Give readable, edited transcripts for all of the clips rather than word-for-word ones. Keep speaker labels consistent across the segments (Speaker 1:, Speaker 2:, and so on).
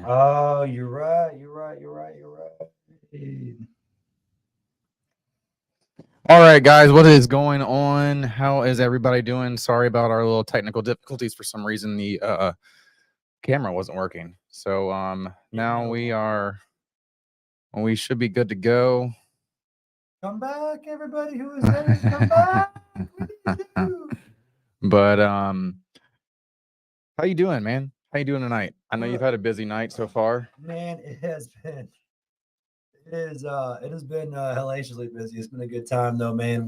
Speaker 1: Oh, you're right. You're right. You're right. You're right.
Speaker 2: All right, guys, what is going on? How is everybody doing? Sorry about our little technical difficulties. For some reason, the camera wasn't working. So
Speaker 1: Yeah,
Speaker 2: now
Speaker 1: no problem.
Speaker 2: we should be good to go.
Speaker 1: Come back, everybody who is there. Come back. We need you.
Speaker 2: But how you doing, man? How you doing tonight? I know you've
Speaker 1: Well,
Speaker 2: had a busy night so far.
Speaker 1: man, it has been hellaciously busy. It's been a good time though, man.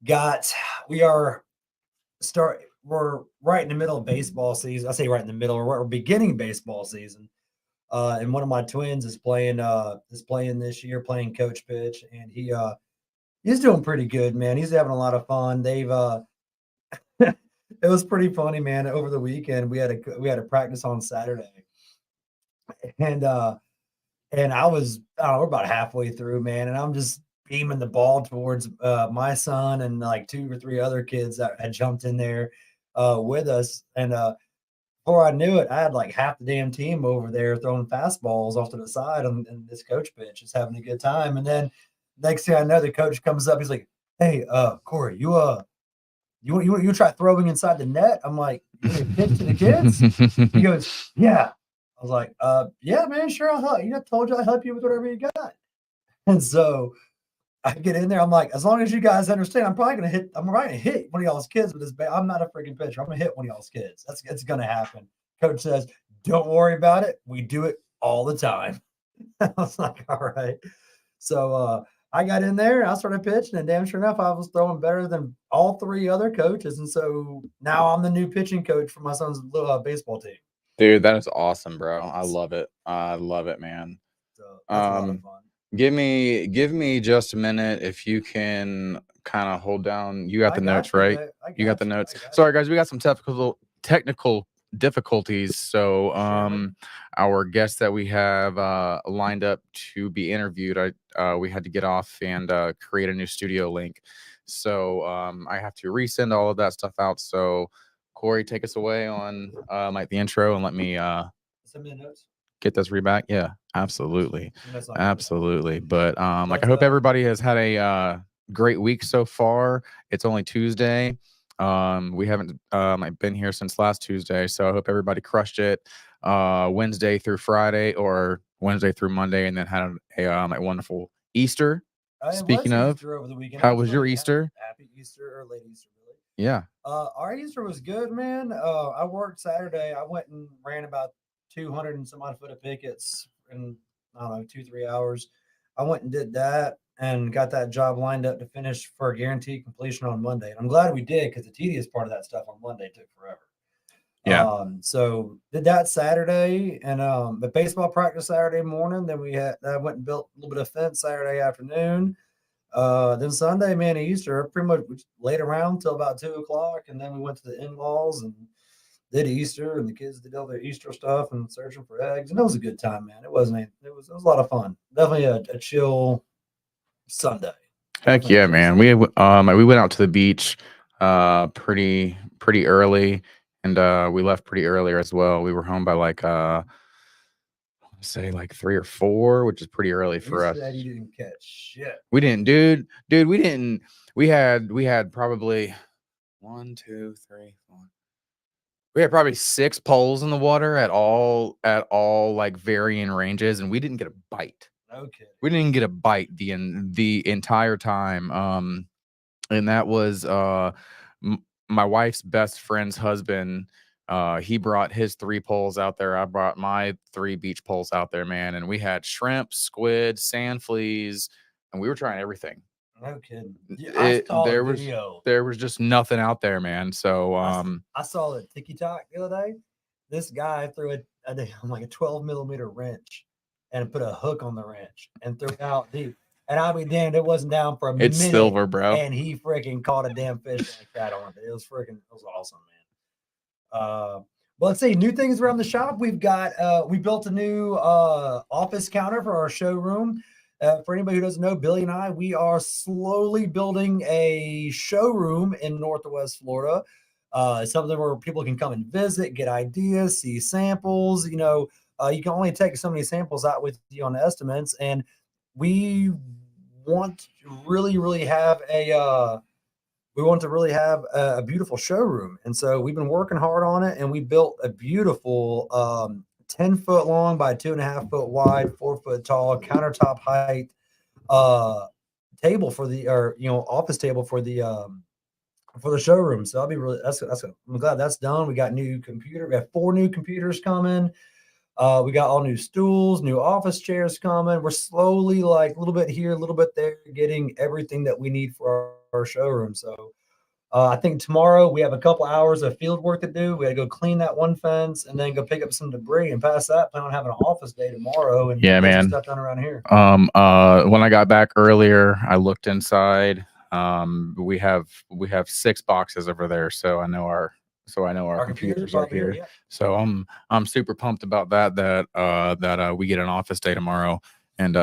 Speaker 1: Got we are start we're right in the middle of baseball season. I say right in the middle, we're beginning baseball season. And one of my twins is playing this year, playing coach pitch, and he's doing pretty good, man. He's having a lot of fun. It was pretty funny, man. Over the weekend, we had a practice on Saturday, and I don't know, we're about halfway through, man, and I'm just beaming the ball towards my son and like two or three other kids that had jumped in there with us, and before I knew it, I had like half the damn team over there throwing fastballs off to the side and this coach bench just having a good time. And then next thing I know, the coach comes up, he's like, "Hey, Corey, you try throwing inside the net?" I'm like, "You want me to pitch to the kids?" He goes, "Yeah." I was like, yeah, man, sure, I'll help. I told you I'll help you with whatever you got. And so I get in there. I'm like, as long as you guys understand, I'm probably gonna hit one of y'all's kids with this bat. I'm not a freaking pitcher. I'm gonna hit one of y'all's kids. It's gonna happen. Coach says, "Don't worry about it. We do it all the time." I was like, all right. So I got in there, I started pitching, and damn sure enough, I was throwing better than all three other coaches. And so now I'm the new pitching coach for my son's baseball team.
Speaker 2: Dude, that is awesome, bro. I love it. I love it, man.
Speaker 1: So that's a lot of
Speaker 2: Um
Speaker 1: fun.
Speaker 2: give me just a minute if you can kind of hold down. You got
Speaker 1: I
Speaker 2: the notes,
Speaker 1: got you,
Speaker 2: right?
Speaker 1: babe. I
Speaker 2: You got the
Speaker 1: got you.
Speaker 2: notes.
Speaker 1: I got
Speaker 2: Sorry
Speaker 1: you.
Speaker 2: guys, we got some technical difficulties. So
Speaker 1: Surely.
Speaker 2: our guest that we have lined up to be interviewed, we had to get off and create a new studio link. So I have to resend all of that stuff out. So Corey, take us away on like the intro and let me
Speaker 1: Send me the notes.
Speaker 2: get this read back. Yeah, absolutely.
Speaker 1: That's not gonna be hard.
Speaker 2: Absolutely. But like I
Speaker 1: But
Speaker 2: hope everybody has had a great week so far. It's only Tuesday. We haven't like been here since last Tuesday, so I hope everybody crushed it Wednesday through Friday or Wednesday through Monday, and then had a wonderful Easter.
Speaker 1: It was
Speaker 2: Speaking of,
Speaker 1: Easter over the weekend,
Speaker 2: how was your
Speaker 1: actually.
Speaker 2: Easter?
Speaker 1: Happy Easter or late Easter, really.
Speaker 2: Yeah.
Speaker 1: Our Easter was good, man. I worked Saturday. I went and ran about 200 and some odd foot of pickets in, I don't know, 2, 3 hours. I went and did that and got that job lined up to finish for a guaranteed completion on Monday. And I'm glad we did because the tedious part of that stuff on Monday took forever.
Speaker 2: Yeah.
Speaker 1: So did that Saturday and the baseball practice Saturday morning. Then I went and built a little bit of fence Saturday afternoon. Then Sunday, man, Easter, pretty much laid around till about 2 o'clock, and then we went to the in-laws and did Easter, and the kids did all their Easter stuff and searching for eggs, and it was a good time, man. It was a lot of fun. Definitely a chill Sunday.
Speaker 2: Heck
Speaker 1: Definitely a
Speaker 2: yeah,
Speaker 1: chill
Speaker 2: man.
Speaker 1: Sunday.
Speaker 2: We went out to the beach pretty early, and we left pretty earlier as well. We were home by like say like 3 or 4, which is pretty early
Speaker 1: You
Speaker 2: for us.
Speaker 1: said you didn't catch shit.
Speaker 2: We didn't, dude, we didn't. We had probably 1, 2, 3, 4. We had probably 6 poles in the water at all like varying ranges, and we didn't get a bite.
Speaker 1: No kidding.
Speaker 2: We didn't get a bite the entire time. And that was my wife's best friend's husband. He brought his 3 poles out there. I brought my 3 beach poles out there, man. And we had shrimp, squid, sand fleas, and we were trying everything.
Speaker 1: No kidding. Yeah, I
Speaker 2: It
Speaker 1: saw a video.
Speaker 2: there was just nothing out there, man. So
Speaker 1: I saw a TikTok the other day. This guy threw like a 12 millimeter wrench and put a hook on the wrench and threw it out deep. And I'll be damned, it wasn't down for a
Speaker 2: it's
Speaker 1: minute.
Speaker 2: silver, bro.
Speaker 1: And he freaking caught a damn fish like that on it. It was awesome, man. Well, let's see, new things around the shop. We built a new office counter for our showroom. For anybody who doesn't know, Billy and I, we are slowly building a showroom in Northwest Florida. It's something where people can come and visit, get ideas, see samples. You know, you can only take so many samples out with you on the estimates, and we want to really have a beautiful showroom. And so we've been working hard on it, and we built a beautiful 10-foot long by 2.5 foot wide, 4 foot tall, countertop height table for the, or office table for the showroom. So I'll be really I'm glad that's done. We got new computer. We have 4 new computers coming. We got all new stools, new office chairs coming. We're slowly, like, a little bit here, a little bit there, getting everything that we need for our showroom. So I think tomorrow we have a couple hours of field work to do. We got to go clean that one fence and then go pick up some debris, and past that, plan on having an office day tomorrow and
Speaker 2: Yeah,
Speaker 1: get some
Speaker 2: man.
Speaker 1: stuff done around here.
Speaker 2: When I got back earlier, I looked inside. We have 6 boxes over there, so I know our computers are
Speaker 1: probably
Speaker 2: here.
Speaker 1: yeah.
Speaker 2: So I'm super pumped about that we get an office day tomorrow. And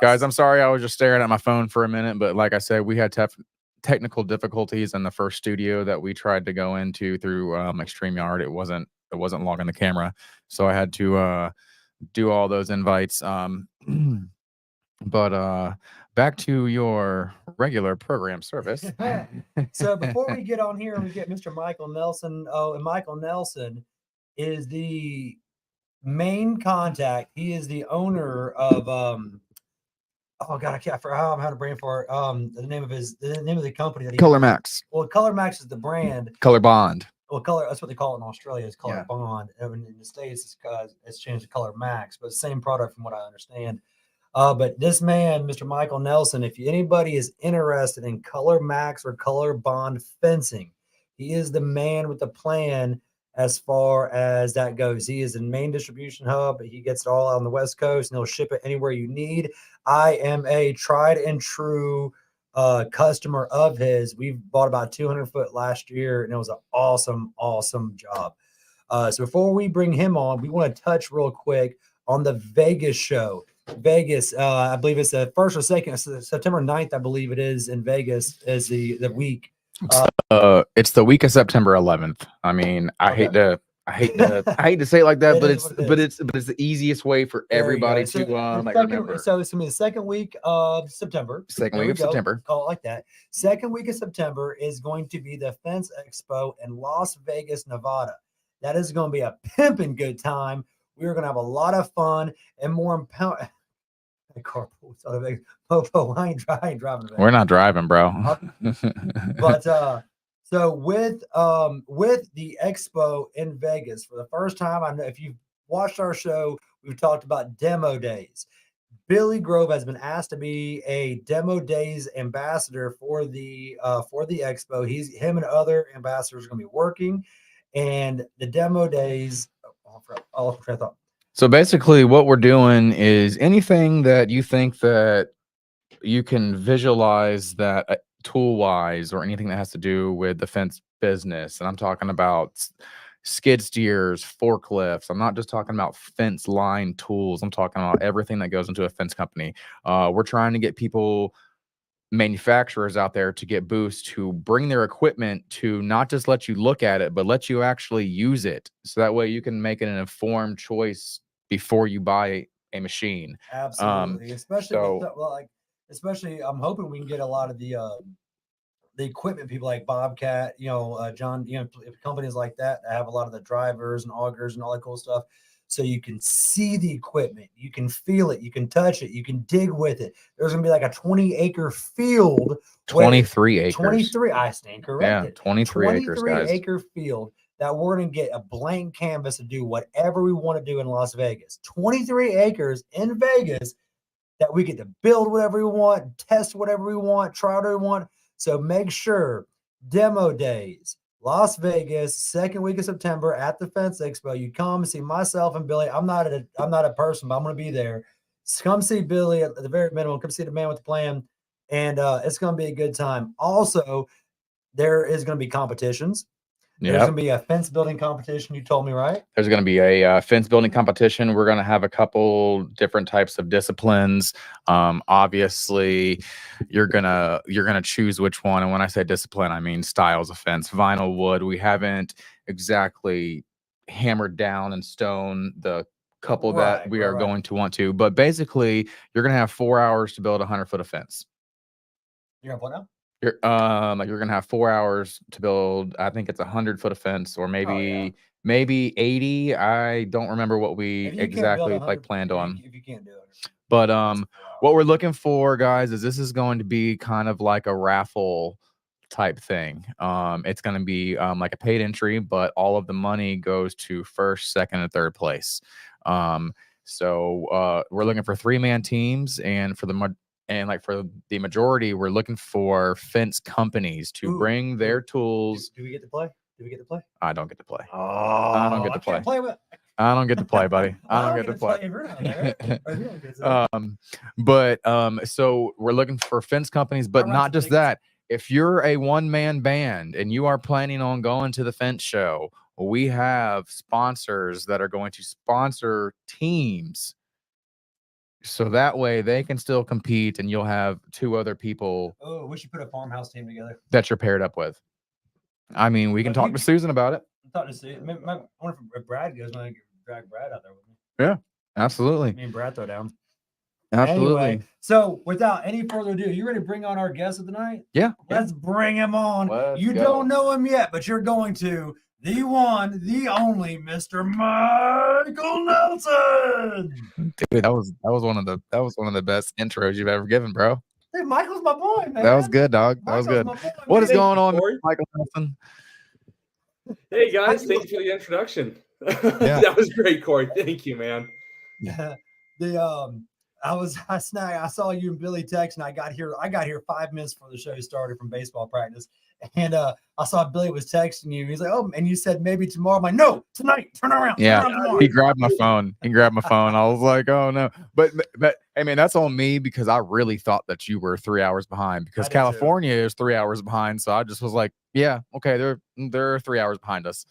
Speaker 2: guys, I'm sorry I was just staring at my phone for a minute, but like I said, we had technical difficulties in the first studio that we tried to go into through StreamYard. It wasn't logging the camera, so I had to do all those invites. But back to your regular program service.
Speaker 1: So before we get on here, we get Mr. Michael Nelson. Oh, and Michael Nelson is the main contact. He is the owner of oh god, I forgot. I'm having a brain for the name of the company that he
Speaker 2: Color Max.
Speaker 1: Well, Color Max is the brand.
Speaker 2: Color Bond.
Speaker 1: Well, color, that's what they call it in Australia, is Color
Speaker 2: Yeah.
Speaker 1: Bond. And in the States, it's changed to Color Max, but same product from what I understand. But this man, Mr. Michael Nelson, if anybody is interested in Color Max or Color Bond fencing, he is the man with the plan as far as that goes. He is the main distribution hub. He gets it all out on the West Coast, and he'll ship it anywhere you need. I am a tried and true customer of his. We bought about 200 foot last year, and it was an awesome job. So before we bring him on, we want to touch real quick on the Vegas show. Vegas, I believe it's the 1st or 2nd, September 9th, I believe it is, in Vegas, is the week.
Speaker 2: It's the week of September 11th. I mean, I hate to say it like that, but it's the easiest way for everybody to remember.
Speaker 1: So it's gonna be the 2nd week of September.
Speaker 2: September.
Speaker 1: Call it like that. 2nd week of September is going to be the Fence Expo in Las Vegas, Nevada. That is going to be a pimping good time. We are going to have a lot of fun and more important. Popo, I ain't driving.
Speaker 2: We're not driving, bro.
Speaker 1: But so with the expo in Vegas, for the first time, I know if you've watched our show, we've talked about demo days. Billy Grove has been asked to be a demo days ambassador for the expo. Him and other ambassadors are going to be working, and the demo days.
Speaker 2: So basically, what we're doing is anything that you think that you can visualize that tool wise, or anything that has to do with the fence business. And I'm talking about skid steers, forklifts. I'm not just talking about fence line tools. I'm talking about everything that goes into a fence company. We're trying to get manufacturers out there to get booths to bring their equipment to not just let you look at it, but let you actually use it. So that way you can make an informed choice before you buy a machine.
Speaker 1: Absolutely. Especially I'm hoping we can get a lot of the equipment people like Bobcat, John, companies like that have a lot of the drivers and augers and all that cool stuff. So you can see the equipment, you can feel it, you can touch it, you can dig with it. There's gonna be like a 20-acre field.
Speaker 2: 23 acres.
Speaker 1: 23, I stand corrected.
Speaker 2: Yeah, 23 acres, guys.
Speaker 1: 23-acre field that we're gonna get a blank canvas to do whatever we want to do in Las Vegas. 23 acres in Vegas that we get to build whatever we want, test whatever we want, try whatever we want. So make sure demo days, Las Vegas, 2nd week of September at the Fence Expo. You come see myself and Billy. I'm not a person, but I'm going to be there. Come see Billy at the very minimum. Come see the man with the plan, and it's going to be a good time. Also, there is going to be competitions. There's
Speaker 2: Yep.
Speaker 1: gonna be a fence building competition. You told me, right?
Speaker 2: There's going to be a fence building competition. We're going to have a couple different types of disciplines. Obviously, you're gonna choose which one. And when I say discipline, I mean styles of fence. Vinyl, wood. We haven't exactly hammered down in stone the couple that
Speaker 1: Right,
Speaker 2: we
Speaker 1: right,
Speaker 2: are
Speaker 1: right.
Speaker 2: going to want to. But basically, you're going to have 4 hours to build a 100-foot of fence.
Speaker 1: You're gonna play now?
Speaker 2: You're gonna have 4 hours to build. I think it's 100-foot of fence, or
Speaker 1: Oh,
Speaker 2: maybe 80. I don't remember what we
Speaker 1: If you can't build
Speaker 2: exactly
Speaker 1: 100,
Speaker 2: planned on.
Speaker 1: if you can't do it,
Speaker 2: But
Speaker 1: that's 4
Speaker 2: what
Speaker 1: hours.
Speaker 2: we're looking for, guys, is this is going to be kind of like a raffle type thing. It's going to be like a paid entry, but all of the money goes to first, second, and third place. So we're looking for 3-man teams, and for the majority, we're looking for fence companies to
Speaker 1: Ooh,
Speaker 2: bring their
Speaker 1: ooh.
Speaker 2: tools.
Speaker 1: Do we get to play? Do we get to play?
Speaker 2: I don't get to play.
Speaker 1: Oh,
Speaker 2: I don't get to
Speaker 1: I can't
Speaker 2: play.
Speaker 1: play with.
Speaker 2: I don't get to play, buddy. I don't get to play.
Speaker 1: if you're not there. Or if you don't get to.
Speaker 2: So we're looking for fence companies,
Speaker 1: I
Speaker 2: but
Speaker 1: write
Speaker 2: not
Speaker 1: some
Speaker 2: just
Speaker 1: tickets.
Speaker 2: that. If you're a one-man band and you are planning on going to the fence show, we have sponsors that are going to sponsor teams. So that way they can still compete, and you'll have 2 other people
Speaker 1: Oh, we should put a farmhouse team together.
Speaker 2: that you're paired up with. I mean, we can
Speaker 1: But
Speaker 2: talk to Susan about it.
Speaker 1: I thought to see. I wonder if Brad goes. I drag Brad out there with me.
Speaker 2: Yeah, absolutely.
Speaker 1: Me and Brad throw down.
Speaker 2: Absolutely.
Speaker 1: Anyway, so without any further ado, you ready to bring on our guest of the night?
Speaker 2: Yeah.
Speaker 1: Let's bring him on.
Speaker 2: Let's
Speaker 1: You
Speaker 2: go.
Speaker 1: don't know him yet, but you're going to. The one, the only, Mr. Michael Nelson.
Speaker 2: Dude, that was one of the best intros you've ever given, bro.
Speaker 1: Hey, Michael's my boy, man.
Speaker 2: That was good, dog. That was
Speaker 1: Michael's
Speaker 2: good.
Speaker 1: my boy,
Speaker 2: What is
Speaker 1: man.
Speaker 2: going on,
Speaker 3: Corey.
Speaker 2: Michael Nelson?
Speaker 3: Hey guys, thank you for the introduction.
Speaker 2: Yeah.
Speaker 3: That was great, Corey. Thank you, man.
Speaker 1: I saw you and Billy text, and I got here 5 minutes before the show started from baseball practice. And I saw Billy was texting you. He's like, "Oh," and you said maybe tomorrow. I'm like, "No, tonight. Turn around."
Speaker 2: Yeah.
Speaker 1: Turn around tomorrow."
Speaker 2: He grabbed my phone. I was like, oh no. But hey man, that's on me, because I really thought that you were 3 hours behind, because
Speaker 1: I did too.
Speaker 2: California is 3 hours behind. So I just was like, yeah, okay, they're 3 hours behind us.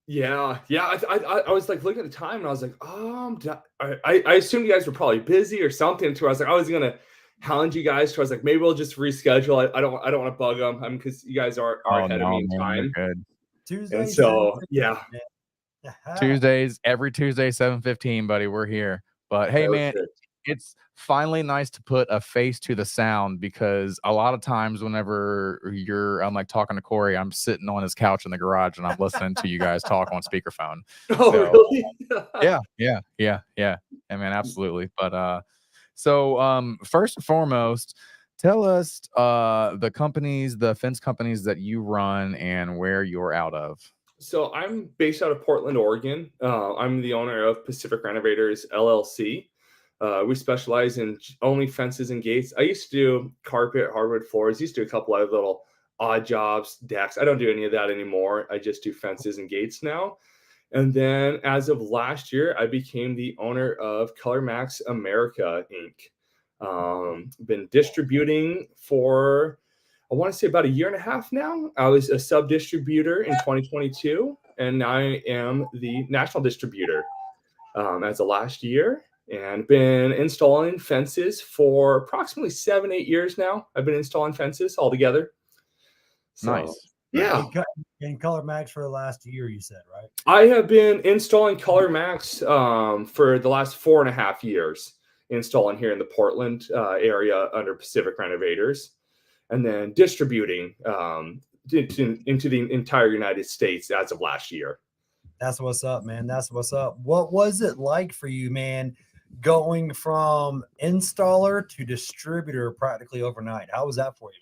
Speaker 3: Yeah. I was like looking at the time, and I was like, I assumed you guys were probably busy or something. To I was like, I was gonna hound you guys. So I was like, maybe we'll just reschedule. I don't want to bug them. Because you guys are ahead of me in time.
Speaker 2: Good.
Speaker 1: Tuesday.
Speaker 3: And so
Speaker 1: 7:15,
Speaker 3: yeah,
Speaker 1: man.
Speaker 2: Tuesdays, every Tuesday, 7:15, buddy. We're here. But hey,
Speaker 3: that was
Speaker 2: man,
Speaker 3: good.
Speaker 2: it's finally nice to put a face to the sound, because a lot of times whenever you're like talking to Corey, I'm sitting on his couch in the garage and I'm listening to you guys talk on speakerphone.
Speaker 3: Oh,
Speaker 2: So,
Speaker 3: really?
Speaker 2: Yeah. I mean, absolutely. But so first and foremost, tell us the fence companies that you run and where you're out of.
Speaker 3: So I'm based out of Portland, Oregon. I'm the owner of Pacific Renovators LLC. We specialize in only fences and gates. I used to do carpet, hardwood floors. Used to do a couple of little odd jobs, decks. I don't do any of that anymore. I just do fences and gates now. And then as of last year, I became the owner of Color Max America Inc. Been distributing for, I want to say, about a year and a half now. I was a sub distributor in 2022, and I am the national distributor as of last year, and been installing fences for approximately 7-8 years now. I've been installing fences altogether. So,
Speaker 2: Nice.
Speaker 3: Yeah.
Speaker 1: In Color Max for the last year, you said, right?
Speaker 3: I have been installing Color Max for the last 4.5 years, installing here in the Portland area under Pacific Renovators, and then distributing into the entire United States as of last year.
Speaker 1: That's what's up, man. That's what's up. What was it like for you, man, going from installer to distributor practically overnight? How was that for you?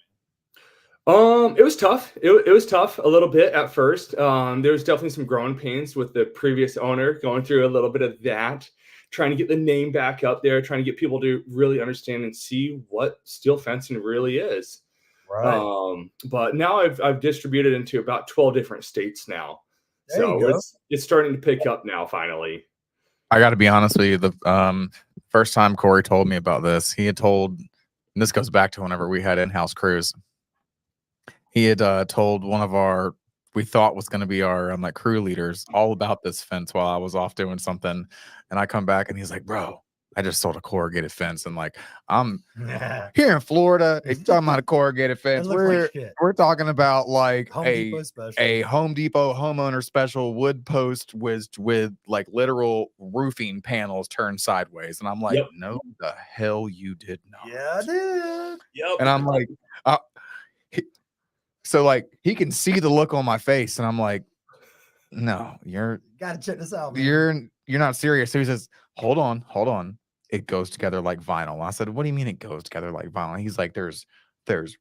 Speaker 3: It was tough. It was tough a little bit at first. There was definitely some growing pains with the previous owner, going through a little bit of that, trying to get the name back up there, trying to get people to really understand and see what steel fencing really is.
Speaker 1: Right.
Speaker 3: But now I've distributed into about 12 different states now.
Speaker 1: There you
Speaker 3: So
Speaker 1: go.
Speaker 3: it's starting to pick up now, finally.
Speaker 2: I got to be honest with you. The first time Corey told me about this, he had told, and this goes back to whenever we had in-house crews. He had told one of our we thought was going to be our like crew leaders all about this fence while I was off doing something. And I come back and he's like, bro, I just sold a corrugated fence. And like, I'm here in Florida. If you're talking about a corrugated fence,
Speaker 1: looks like shit.
Speaker 2: we're talking about like
Speaker 1: Home Depot special.
Speaker 2: a Home Depot homeowner special wood post with like literal roofing panels turned sideways. And I'm like,
Speaker 3: Yep.
Speaker 2: no, the hell you did not.
Speaker 1: Yeah, I did.
Speaker 3: Yep.
Speaker 2: And I'm like, so like he can see the look on my face, and I'm like, no,
Speaker 1: Gotta check this out, man.
Speaker 2: you're not serious. So he says, hold on. It goes together like vinyl. I said, what do you mean it goes together like vinyl? He's like, there's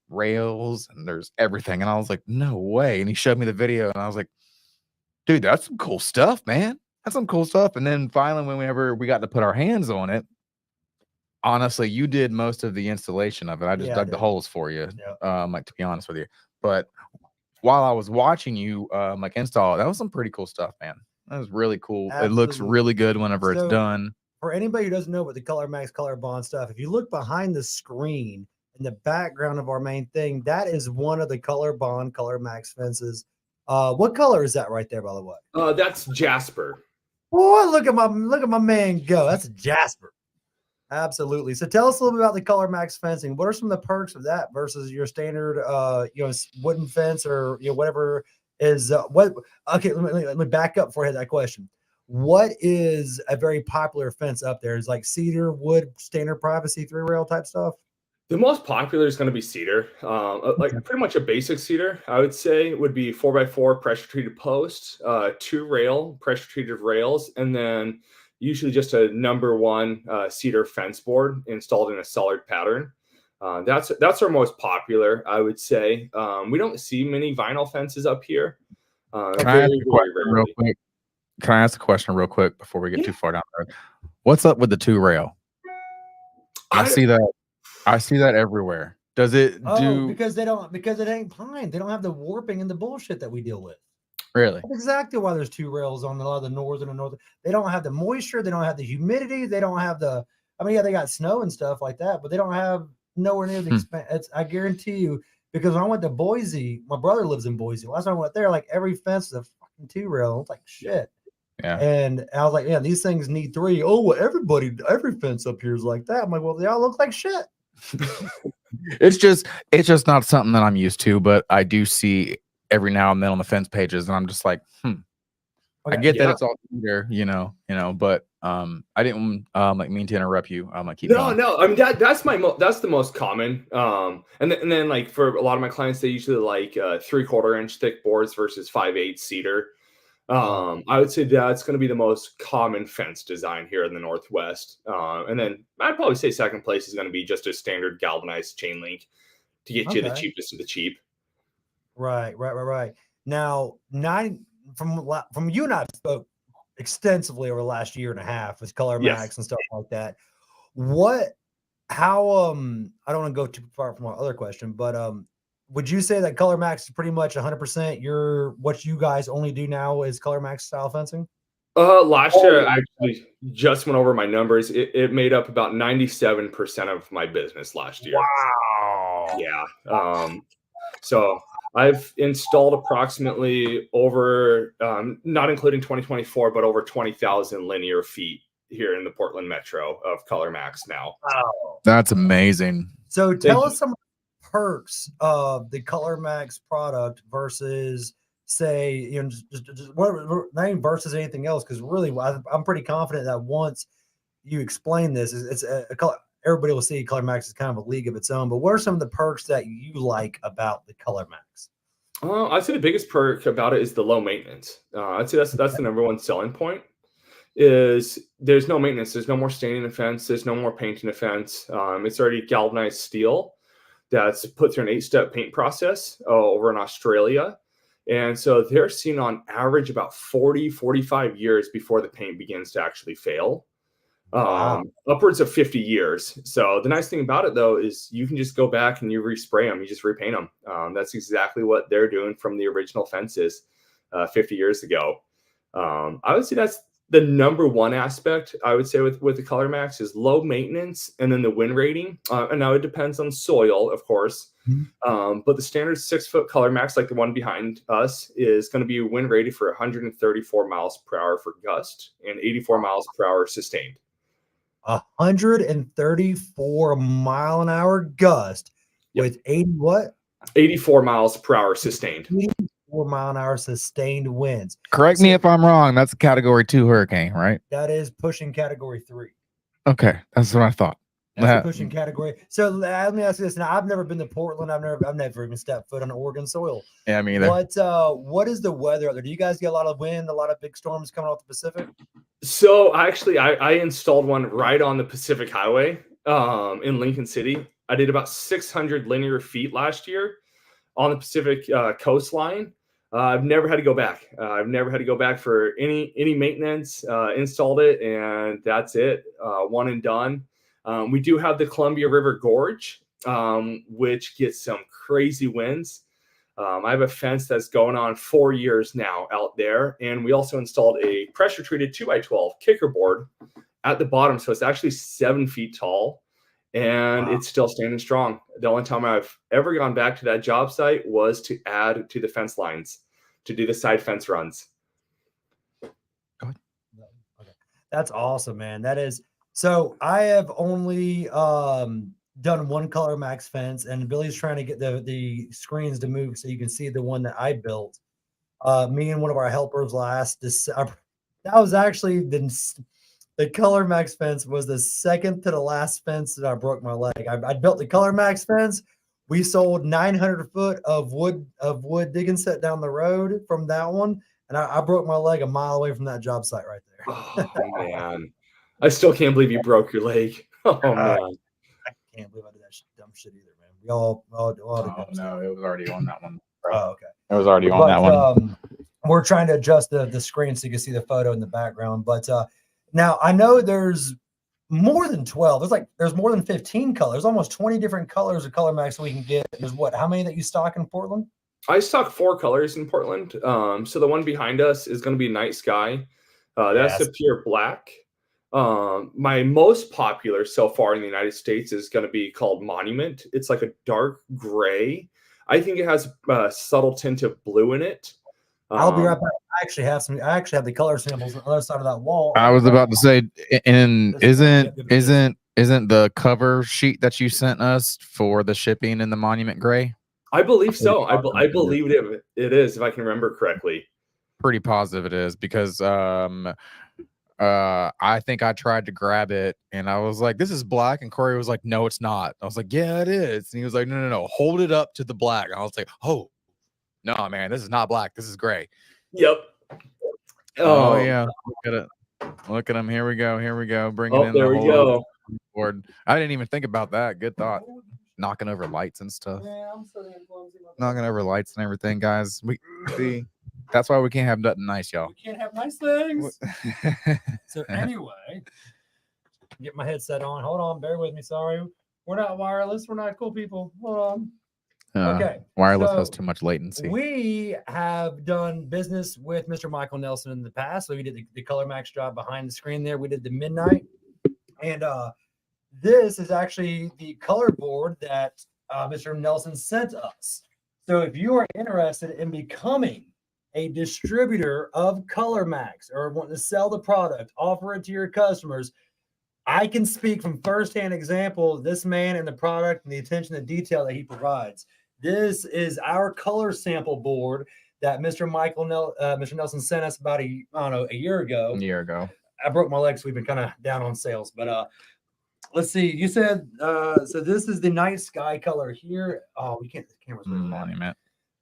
Speaker 2: rails and there's everything. And I was like, no way. And he showed me the video, and I was like, dude, that's some cool stuff, man. That's some cool stuff. And then finally, whenever we got to put our hands on it, honestly, you did most of the installation of it. I just dug the holes for you.
Speaker 1: Yeah.
Speaker 2: Like, to be honest with you. But while I was watching you like install, that was some pretty cool stuff, man. That was really cool.
Speaker 1: Absolutely.
Speaker 2: It looks really good whenever it's done.
Speaker 1: For anybody who doesn't know what the Color Max Color Bond stuff, if you look behind the screen in the background of our main thing, that is one of the Color Bond Color Max fences. What color is that right there, by the way?
Speaker 3: That's Jasper.
Speaker 1: Boy, look at my man go. That's Jasper. Absolutely. So tell us a little bit about the Color Max fencing. What are some of the perks of that versus your standard, wooden fence or whatever is what? Okay, let me back up before I hit that question. What is a very popular fence up there? Is like cedar, wood, standard privacy, 3-rail type stuff?
Speaker 3: The most popular is going to be cedar. Like pretty much a basic cedar, I would say, would be 4x4 pressure treated posts, 2-rail pressure treated rails, and then usually just a number 1 cedar fence board installed in a solid pattern. That's our most popular, I would say. We don't see many vinyl fences up here.
Speaker 2: Can I ask a question real quick before we get too far down the road? What's up with the 2-rail? I see that everywhere. Does it do?
Speaker 1: Because it ain't pine. They don't have the warping and the bullshit that we deal with.
Speaker 2: Really?
Speaker 1: That's exactly why there's 2 rails on a lot of the northern and northern. They don't have the moisture. They don't have the humidity. They don't have the. I mean, yeah, they got snow and stuff like that, but they don't have nowhere near the expense. I guarantee you, because when I went to Boise, my brother lives in Boise. Last time I went there, like every fence is a fucking 2-rail. It's like shit.
Speaker 2: Yeah.
Speaker 1: And I was like, yeah, these things need 3. Oh, well, every fence up here is like that. I'm like, well, they all look like shit.
Speaker 2: It's just not something that I'm used to, but I do see every now and then on the fence pages, and I'm just like,
Speaker 1: Okay,
Speaker 2: I get that it's all there, but I didn't like mean to interrupt you. I'm like, keep going.
Speaker 3: No. I mean that's the most common. And then like for a lot of my clients, they usually like 3/4 inch thick boards versus 5/8 cedar. I would say that's going to be the most common fence design here in the Northwest. And then I'd probably say second place is going to be just a standard galvanized chain link to get you the cheapest of the cheap.
Speaker 1: Right. Now, from you and I spoke extensively over the last year and a half with Color Max and stuff like that. How I don't want to go too far from our other question, but would you say that Color Max is pretty much 100% what you guys only do now is Color Max style fencing?
Speaker 3: Last year I actually just went over my numbers. It made up about 97% of my business last year.
Speaker 1: Wow.
Speaker 3: Yeah. So I've installed approximately over, not including 2024, but over 20,000 linear feet here in the Portland metro of Color Max now.
Speaker 1: Wow.
Speaker 2: That's amazing.
Speaker 1: So tell us some perks of the Color Max product versus, say, just whatever, not even versus anything else, because really I'm pretty confident that once you explain this, it's a color. Everybody will see Color Max is kind of a league of its own, but what are some of the perks that you like about the Color Max?
Speaker 3: I'd say the biggest perk about it is the low maintenance. I'd say that's the number 1 selling point. Is there's no maintenance. There's no more staining the fence. There's no more painting the fence. It's already galvanized steel that's put through an 8-step paint process over in Australia. And so they're seeing on average about 45 years before the paint begins to actually fail. Upwards of 50 years. So the nice thing about it, though, is you can just go back and you respray them. You just repaint them. That's exactly what they're doing from the original fences 50 years ago. I would say the number one aspect I would say with the Color Max is low maintenance, and then the wind rating. And now it depends on soil, of course. But the standard 6-foot Color Max, like the one behind us, is going to be wind rated for 134 miles per hour for gust and 84 miles per hour sustained.
Speaker 1: 134 mile an hour gust with
Speaker 3: 84 miles per hour sustained.
Speaker 1: 84 mile an hour sustained winds.
Speaker 2: Correct me if I'm wrong. That's a Category 2 hurricane, right?
Speaker 1: That is pushing Category 3.
Speaker 2: Okay, that's what I thought.
Speaker 1: That's a pushing category. So let me ask you this. Now, I've never been to Portland. I've never even stepped foot on Oregon soil.
Speaker 2: Yeah, me either.
Speaker 1: What is the weather out there? Do you guys get a lot of wind, a lot of big storms coming off the Pacific?
Speaker 3: So actually, I installed one right on the Pacific Highway in Lincoln City. I did about 600 linear feet last year on the Pacific coastline. I've never had to go back. I've never had to go back for any maintenance. Installed it, and that's it. One and done. We do have the Columbia River Gorge, which gets some crazy winds. I have a fence that's going on 4 years now out there. And we also installed a pressure treated 2x12 kicker board at the bottom. So it's actually 7 feet tall, and It's still standing strong. The only time I've ever gone back to that job site was to add to the fence lines, to do the side fence runs.
Speaker 1: Go ahead. Okay. That's awesome, man. That is. So I have only done one Color Max fence, and Billy's trying to get the screens to move so you can see the one that I built. Me and one of our helpers last December. That was actually the Color Max fence was the second to the last fence that I broke my leg. I built the Color Max fence. We sold 900 foot of wood digging set down the road from that one, and I broke my leg a mile away from that job site right there.
Speaker 3: Oh man. I still can't believe you broke your leg. Oh man,
Speaker 1: I can't believe I did that dumb shit either, man. We all
Speaker 2: no, it was already on that one.
Speaker 1: Oh, okay.
Speaker 2: It was already on that one.
Speaker 1: We're trying to adjust the screen so you can see the photo in the background. But now I know there's more than 12. There's more than 15 colors, almost 20 different colors of Color Max we can get. There's how many that you stock in Portland?
Speaker 3: I stock 4 colors in Portland. So the one behind us is going to be Night Sky. That's a pure black. My most popular so far in the United States is going to be called Monument. It's like a dark gray. I think it has a subtle tint of blue in it.
Speaker 1: I'll be right back. I actually have the color samples on the other side of that wall.
Speaker 2: I was about to say, and isn't the cover sheet that you sent us for the shipping in the Monument gray?
Speaker 3: I believe so. I believe it is, if I can remember correctly.
Speaker 2: Pretty positive it is, because I think I tried to grab it and I was like, this is black. And Corey was like, no, it's not. I was like, yeah, it is. And he was like, no, hold it up to the black. And I was like, oh, no, man, this is not black. This is gray.
Speaker 3: Yep.
Speaker 2: Oh yeah. Look at him. Here we go. Bringing in
Speaker 3: there we go.
Speaker 2: Board. I didn't even think about that. Good thought. Knocking over lights and stuff. Yeah, I'm so knocking over lights and everything, guys. We see. That's why we can't have nothing nice, y'all.
Speaker 1: We can't have nice things. So anyway, get my headset on. Hold on, bear with me. Sorry, we're not wireless. We're not cool people. Hold on. Okay.
Speaker 2: Wireless has too much latency.
Speaker 1: We have done business with Mr. Michael Nelson in the past. So we did the Color Max job behind the screen there. We did the Midnight, and this is actually the color board that Mr. Nelson sent us. So if you are interested in becoming a distributor of Color Max or want to sell the product, offer it to your customers, I can speak from firsthand example of this man and the product and the attention to detail that he provides. This is our color sample board that Mr. Mr. Nelson sent us about a year ago.
Speaker 2: A year ago.
Speaker 1: I broke my leg, so we've been kind of down on sales. But let's see. You said so. This is the Night Sky color here. Oh, we can't. The camera's
Speaker 2: Monument.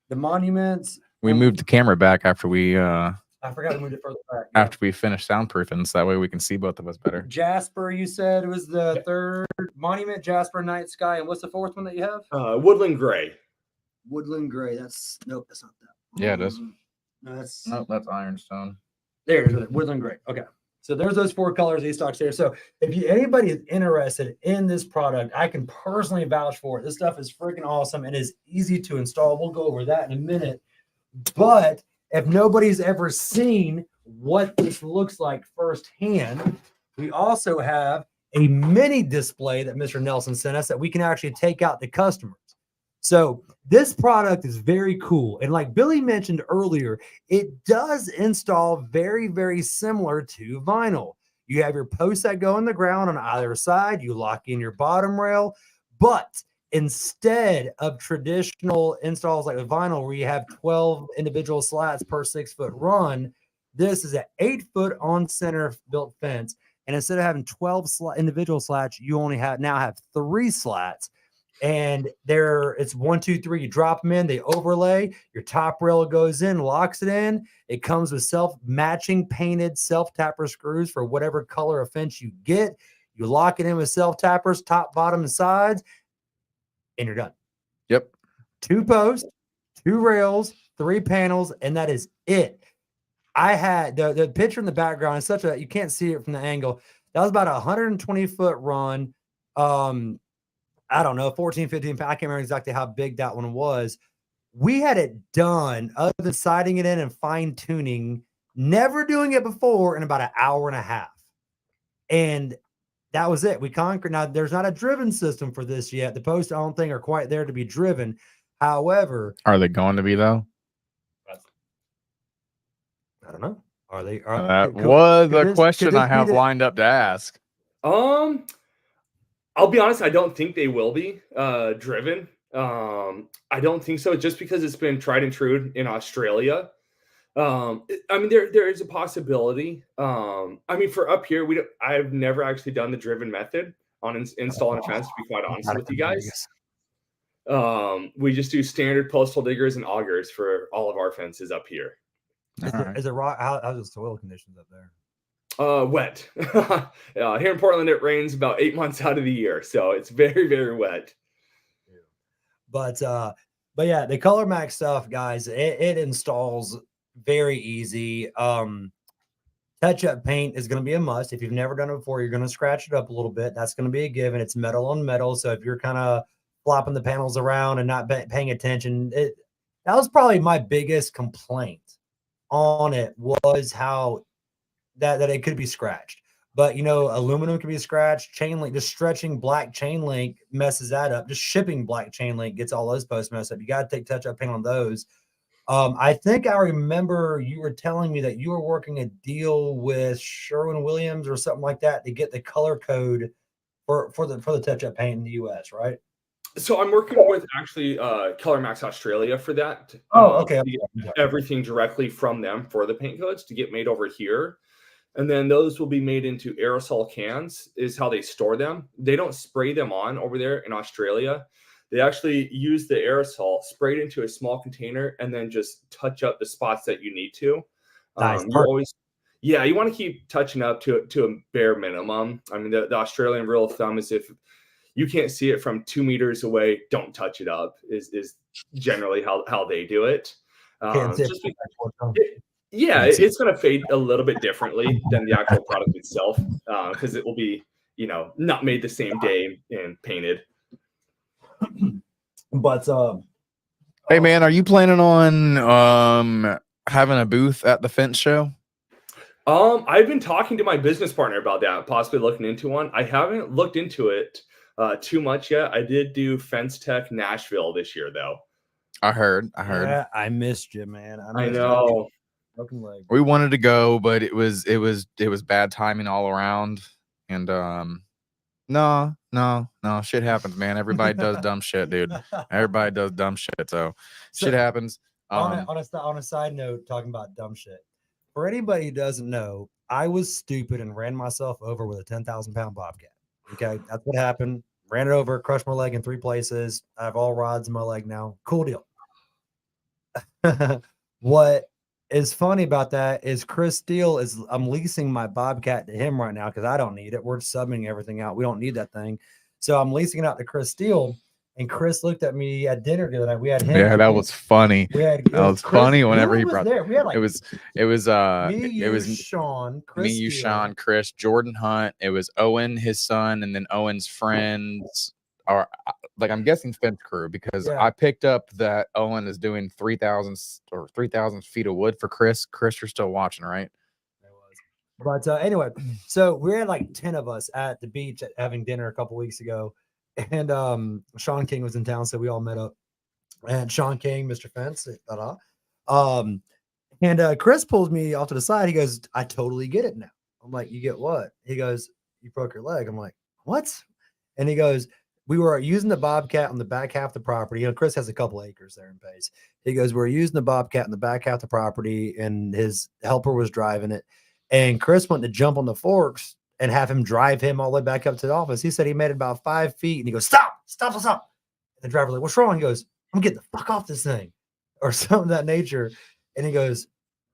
Speaker 1: The Monuments.
Speaker 2: We moved the camera back after we.
Speaker 1: I forgot to move it further back.
Speaker 2: After we finished soundproofing, so that way we can see both of us better.
Speaker 1: Jasper, you said it was the third. Monument, Jasper, Night Sky, and what's the fourth one that you have?
Speaker 3: Woodland Gray.
Speaker 1: Woodland Gray. That's not that.
Speaker 2: Yeah, it is.
Speaker 1: No, that's
Speaker 2: Ironstone.
Speaker 1: There it is. Woodland Gray. Okay. So there's those 4 colors he stocks there. So if anybody is interested in this product, I can personally vouch for it. This stuff is freaking awesome and is easy to install. We'll go over that in a minute. But if nobody's ever seen what this looks like firsthand, we also have a mini display that Mr. Nelson sent us that we can actually take out to customers. So this product is very cool. And like Billy mentioned earlier, it does install very, very similar to vinyl. You have your posts that go in the ground on either side. You lock in your bottom rail, but instead of traditional installs like the vinyl, where you have 12 individual slats per 6-foot run, this is an 8-foot on center built fence. And instead of having 12 individual slats, you only have 3 slats. And it's 1, 2, 3. You drop them in, they overlay. Your top rail goes in, locks it in. It comes with self-matching painted self-tapper screws for whatever color of fence you get. You lock it in with self-tappers, top, bottom, and sides, and you're done.
Speaker 2: Yep.
Speaker 1: 2 posts, 2 rails, 3 panels, and that is it. I had the picture in the background is such a, you can't see it from the angle. That was about a 120-foot run. I don't know, 14, 15 pounds. I can't remember exactly how big that one was. We had it done, other than siding it in and fine tuning, never doing it before, in about an hour and a half. And that was it. We conquered. Now, there's not a driven system for this yet. The posts, I don't think, are quite there to be driven. However,
Speaker 2: Are they going to be though?
Speaker 1: I don't know. Are they?
Speaker 2: That was a question I have lined up to ask.
Speaker 3: I'll be honest, I don't think they will be driven. I don't think so, just because it's been tried and true in Australia. I mean, there is a possibility. I mean, for up here, I've never actually done the driven method on installing a fence, to be quite honest with you guys. We just do standard postal diggers and augers for all of our fences up here.
Speaker 1: Is it rock? How's the soil conditions up there?
Speaker 3: Wet. Here in Portland, it rains about 8 months out of the year, so it's very, very wet.
Speaker 1: But yeah, the Color Max stuff, guys, it installs very easy. Touch-up paint is going to be a must. If you've never done it before, you're going to scratch it up a little bit. That's going to be a given. It's metal on metal, so if you're kind of flopping the panels around and not paying attention, that was probably my biggest complaint on it, was how that it could be scratched. But aluminum can be scratched. Chain link, just stretching black chain link messes that up. Just shipping black chain link gets all those posts messed up. You got to take touch-up paint on those. I think I remember you were telling me that you were working a deal with Sherwin-Williams or something like that to get the color code for the touch-up paint in the US, right?
Speaker 3: So I'm working with actually Color Max Australia for that.
Speaker 1: Okay.
Speaker 3: Everything directly from them for the paint codes to get made over here. And then those will be made into aerosol cans, is how they store them. They don't spray them on over there in Australia. They actually use the aerosol, spray it into a small container, and then just touch up the spots that you need to.
Speaker 1: Nice.
Speaker 3: You want to keep touching up to a bare minimum. I mean, the Australian rule of thumb is if you can't see it from 2 meters away, don't touch it up, is generally how they do it. It's going to fade a little bit differently than the actual product itself, because it will be, not made the same day and painted.
Speaker 1: But
Speaker 2: hey man, are you planning on having a booth at the fence show?
Speaker 3: I've been talking to my business partner about that, possibly looking into one. I haven't looked into it too much yet. I did do Fence Tech Nashville this year, though.
Speaker 2: I heard.
Speaker 1: Yeah, I missed you, man.
Speaker 3: I know.
Speaker 1: Broken leg.
Speaker 2: We wanted to go, but it was bad timing all around. And no, shit happens, man. Everybody does dumb shit, dude. Everybody does dumb shit. So shit happens.
Speaker 1: On a side note, talking about dumb shit. For anybody who doesn't know, I was stupid and ran myself over with a 10,000-pound bobcat. Okay, that's what happened. Ran it over, crushed my leg in 3 places. I have all rods in my leg now. Cool deal. What is funny about that is Chris Steele I'm leasing my bobcat to him right now because I don't need it. We're subbing everything out. We don't need that thing. So I'm leasing it out to Chris Steele. And Chris looked at me at dinner the other night. We had him.
Speaker 2: Yeah, that was funny.
Speaker 1: That was
Speaker 2: funny whenever he brought
Speaker 1: there. We had
Speaker 2: it was
Speaker 1: Sean, Chris,
Speaker 2: me, you, Sean, Chris, Jordan Hunt. It was Owen, his son, and then Owen's friends. Or like I'm guessing fence crew, because I picked up that Owen is doing 3,000 feet of wood for Chris. Chris, you're still watching, right?
Speaker 1: But anyway, so we had like 10 of us at the beach having dinner a couple weeks ago. And Sean King was in town, so we all met up. And Sean King, Mr. Fence, um, and Chris pulls me off to the side. He goes, I totally get it now. I'm like, you get what? He goes, you broke your leg. I'm like, what? And he goes, we were using the Bobcat on the back half of the property. You know, Chris has a couple acres there in Pace. He goes, we're using the Bobcat on the back half of the property, and his helper was driving it. And Chris went to jump on the forks and have him drive him all the way back up to the office. He said he made it about 5 feet, and he goes, stop. And the driver like, what's wrong? He goes, I'm getting the fuck off this thing, or something of that nature. And he goes,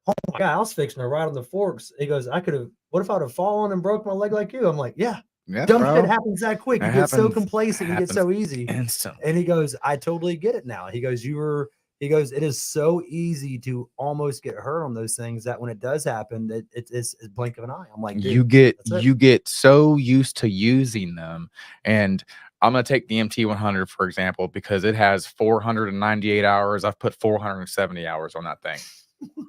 Speaker 1: oh my God, I was fixing to ride on the forks. He goes, what if I'd have fallen and broke my leg like you? I'm like, yeah. Dumb shit happens that quick. You get so complacent, you get so easy.
Speaker 2: Instantly.
Speaker 1: And he goes, I totally get it now. He goes, it is so easy to almost get hurt on those things that when it does happen, it's a blink of an eye. I'm like,
Speaker 2: you get so used to using them. And I'm going to take the MT100, for example, because it has 498 hours. I've put 470 hours on that thing.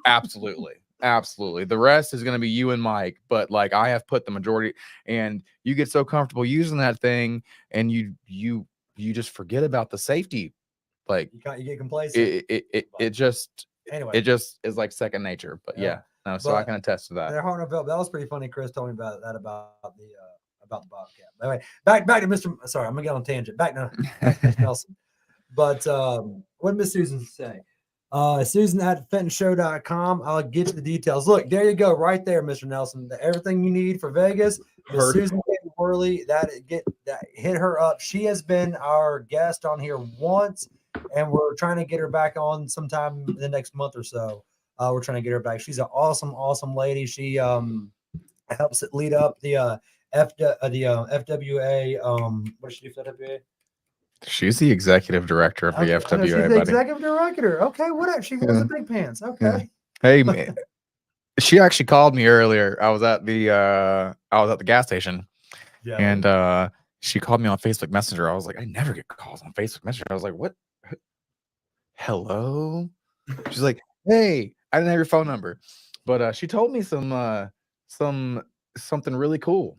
Speaker 2: Absolutely. Absolutely. The rest is going to be you and Mike, but like I have put the majority, and you get so comfortable using that thing, and you just forget about the safety. Like
Speaker 1: you get complacent.
Speaker 2: It just is like second nature. But so I can attest to that.
Speaker 1: That was pretty funny. Chris told me about that about the Bobcat. Anyway, back to Mr. Sorry, I'm gonna get on a tangent. Back to Mr. Nelson. But what did Miss Susan say? Susan at fentonshow.com. I'll get you the details. Look, there you go, right there, Mr. Nelson. Everything you need for Vegas. Miss Susan Worley, hit her up. She has been our guest on here once, and we're trying to get her back on sometime in the next month or so. We're trying to get her back. She's an awesome lady. She helps lead up the FWA. What does she do for FWA?
Speaker 2: She's the executive director of the FWA. She's the
Speaker 1: executive director. Okay, whatever. She wears the big pants. Okay.
Speaker 2: Yeah. Hey, man. She actually called me earlier. I was at the gas station, and she called me on Facebook Messenger. I was like, I never get calls on Facebook Messenger. I was like, what? Hello? She's like, hey, I didn't have your phone number, but she told me something really cool.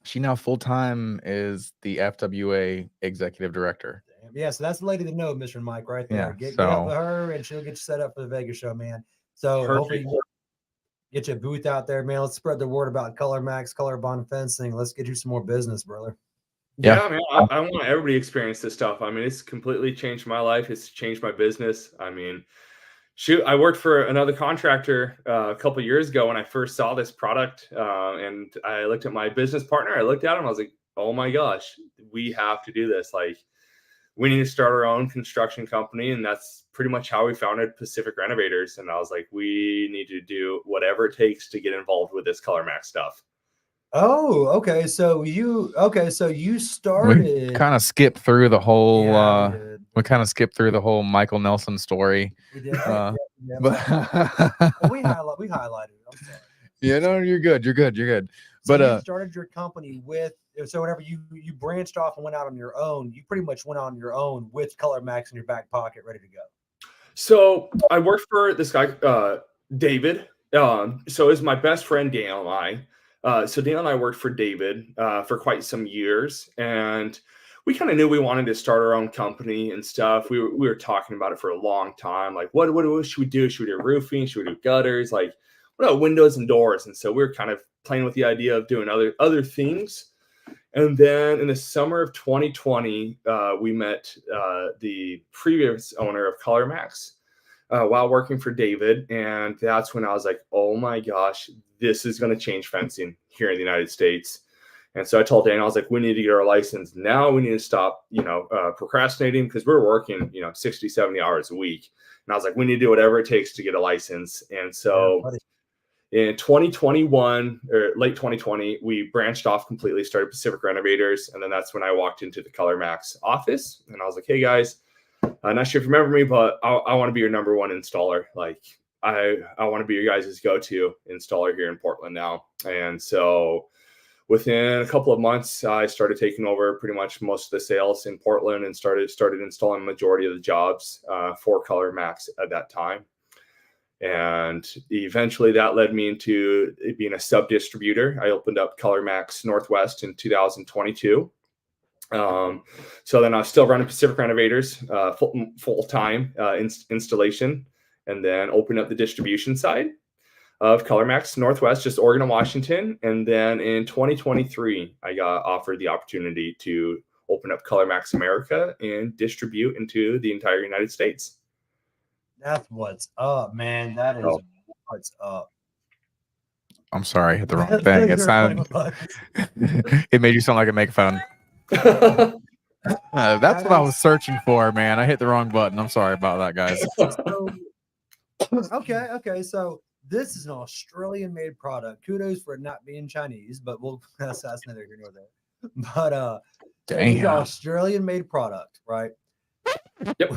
Speaker 2: She now full-time is the FWA executive director.
Speaker 1: Yeah, so that's the lady that knows Mr. Mike right there. Get up with her, and she'll get you set up for the Vegas show, man. So hopefully you get your booth out there, man. Let's spread the word about Color Max, Color Bond Fencing. Let's get you some more business, brother.
Speaker 3: Yeah, man, I want everybody to experience this stuff. I mean, it's completely changed my life. It's changed my business. I mean, shoot, I worked for another contractor a couple of years ago when I first saw this product, and I looked at my business partner. I looked at him. I was like, "Oh my gosh, we have to do this! Like, we need to start our own construction company." And that's pretty much how we founded Pacific Renovators. And I was like, "We need to do whatever it takes to get involved with this Color Max stuff."
Speaker 1: Oh, okay. So you started.
Speaker 2: We kind of skipped through the whole. We kind of skipped through the whole Michael Nelson story.
Speaker 1: We did.
Speaker 2: But
Speaker 1: we highlighted it. I'm sorry.
Speaker 2: Yeah, no, you're good. You're good.
Speaker 1: So but you started your company with. So whenever you branched off and went out on your own, you pretty much went on your own with Color Max in your back pocket, ready to go.
Speaker 3: So I worked for this guy, David. So is my best friend Daniel and I. So Daniel and I worked for David for quite some years, and we kind of knew we wanted to start our own company and stuff. We were talking about it for a long time. Like, what should we do? Should we do roofing? Should we do gutters? Like, what about windows and doors? And so we were kind of playing with the idea of doing other things. And then in the summer of 2020, we met the previous owner of Color Max while working for David. And that's when I was like, oh my gosh, this is going to change fencing here in the United States. And so I told Daniel, I was like, we need to get our license now. We need to stop, procrastinating, because we're working, 60, 70 hours a week. And I was like, we need to do whatever it takes to get a license. And so in 2021 or late 2020, we branched off completely, started Pacific Renovators. And then that's when I walked into the Color Max office, and I was like, hey guys, I'm not sure if you remember me, but I want to be your number one installer. Like, I want to be your guys' go-to installer here in Portland now. And so within a couple of months, I started taking over pretty much most of the sales in Portland and started installing the majority of the jobs for Color Max at that time. And eventually that led me into being a sub distributor. I opened up ColorMax Northwest in 2022. So then I was still running Pacific Renovators full time installation, and then opened up the distribution side of ColorMax Northwest, just Oregon and Washington. And then in 2023, I got offered the opportunity to open up ColorMax America and distribute into the entire United States.
Speaker 1: That's what's up, man. That is what's up.
Speaker 2: I'm sorry, I hit the wrong thing. It sounded. It made you sound like a megaphone. That's what I was searching for, man. I hit the wrong button. I'm sorry about that, guys.
Speaker 1: Okay. So this is an Australian-made product. Kudos for it not being Chinese, but that's neither here nor there. But it's an Australian-made product, right?
Speaker 3: Yep.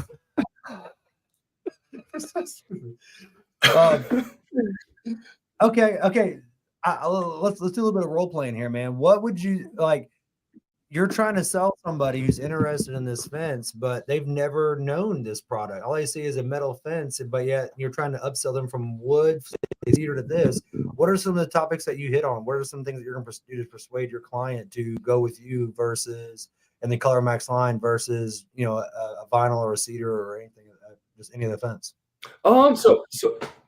Speaker 1: Okay. Let's do a little bit of role playing here, man. What would you like? You're trying to sell somebody who's interested in this fence, but they've never known this product. All they see is a metal fence, but yet you're trying to upsell them from wood cedar to this. What are some of the topics that you hit on? What are some things that you're going to do to persuade your client to go with you versus in the ColorMax line versus a vinyl or a cedar or anything, just any of the fence?
Speaker 3: So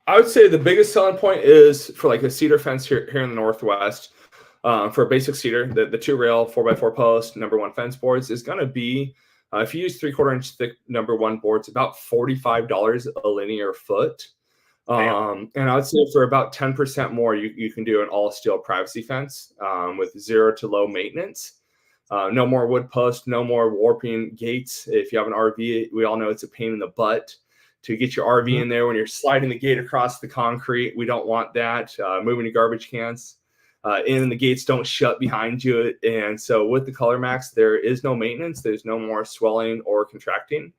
Speaker 3: I would say the biggest selling point is for like a cedar fence here in the Northwest. For a basic cedar, the 2-rail 4x4 post #1 fence boards is going to be, if you use 3/4 inch thick #1 boards, about $45 a linear foot. And I would say for about 10% more, you can do an all steel privacy fence with 0 to low maintenance. No more wood post, no more warping gates. If you have an RV, we all know it's a pain in the butt to get your RV in there when you're sliding the gate across the concrete. We don't want that. Moving your garbage cans. And the gates don't shut behind you. And so with the ColorMax, there is no maintenance. There's no more swelling or contracting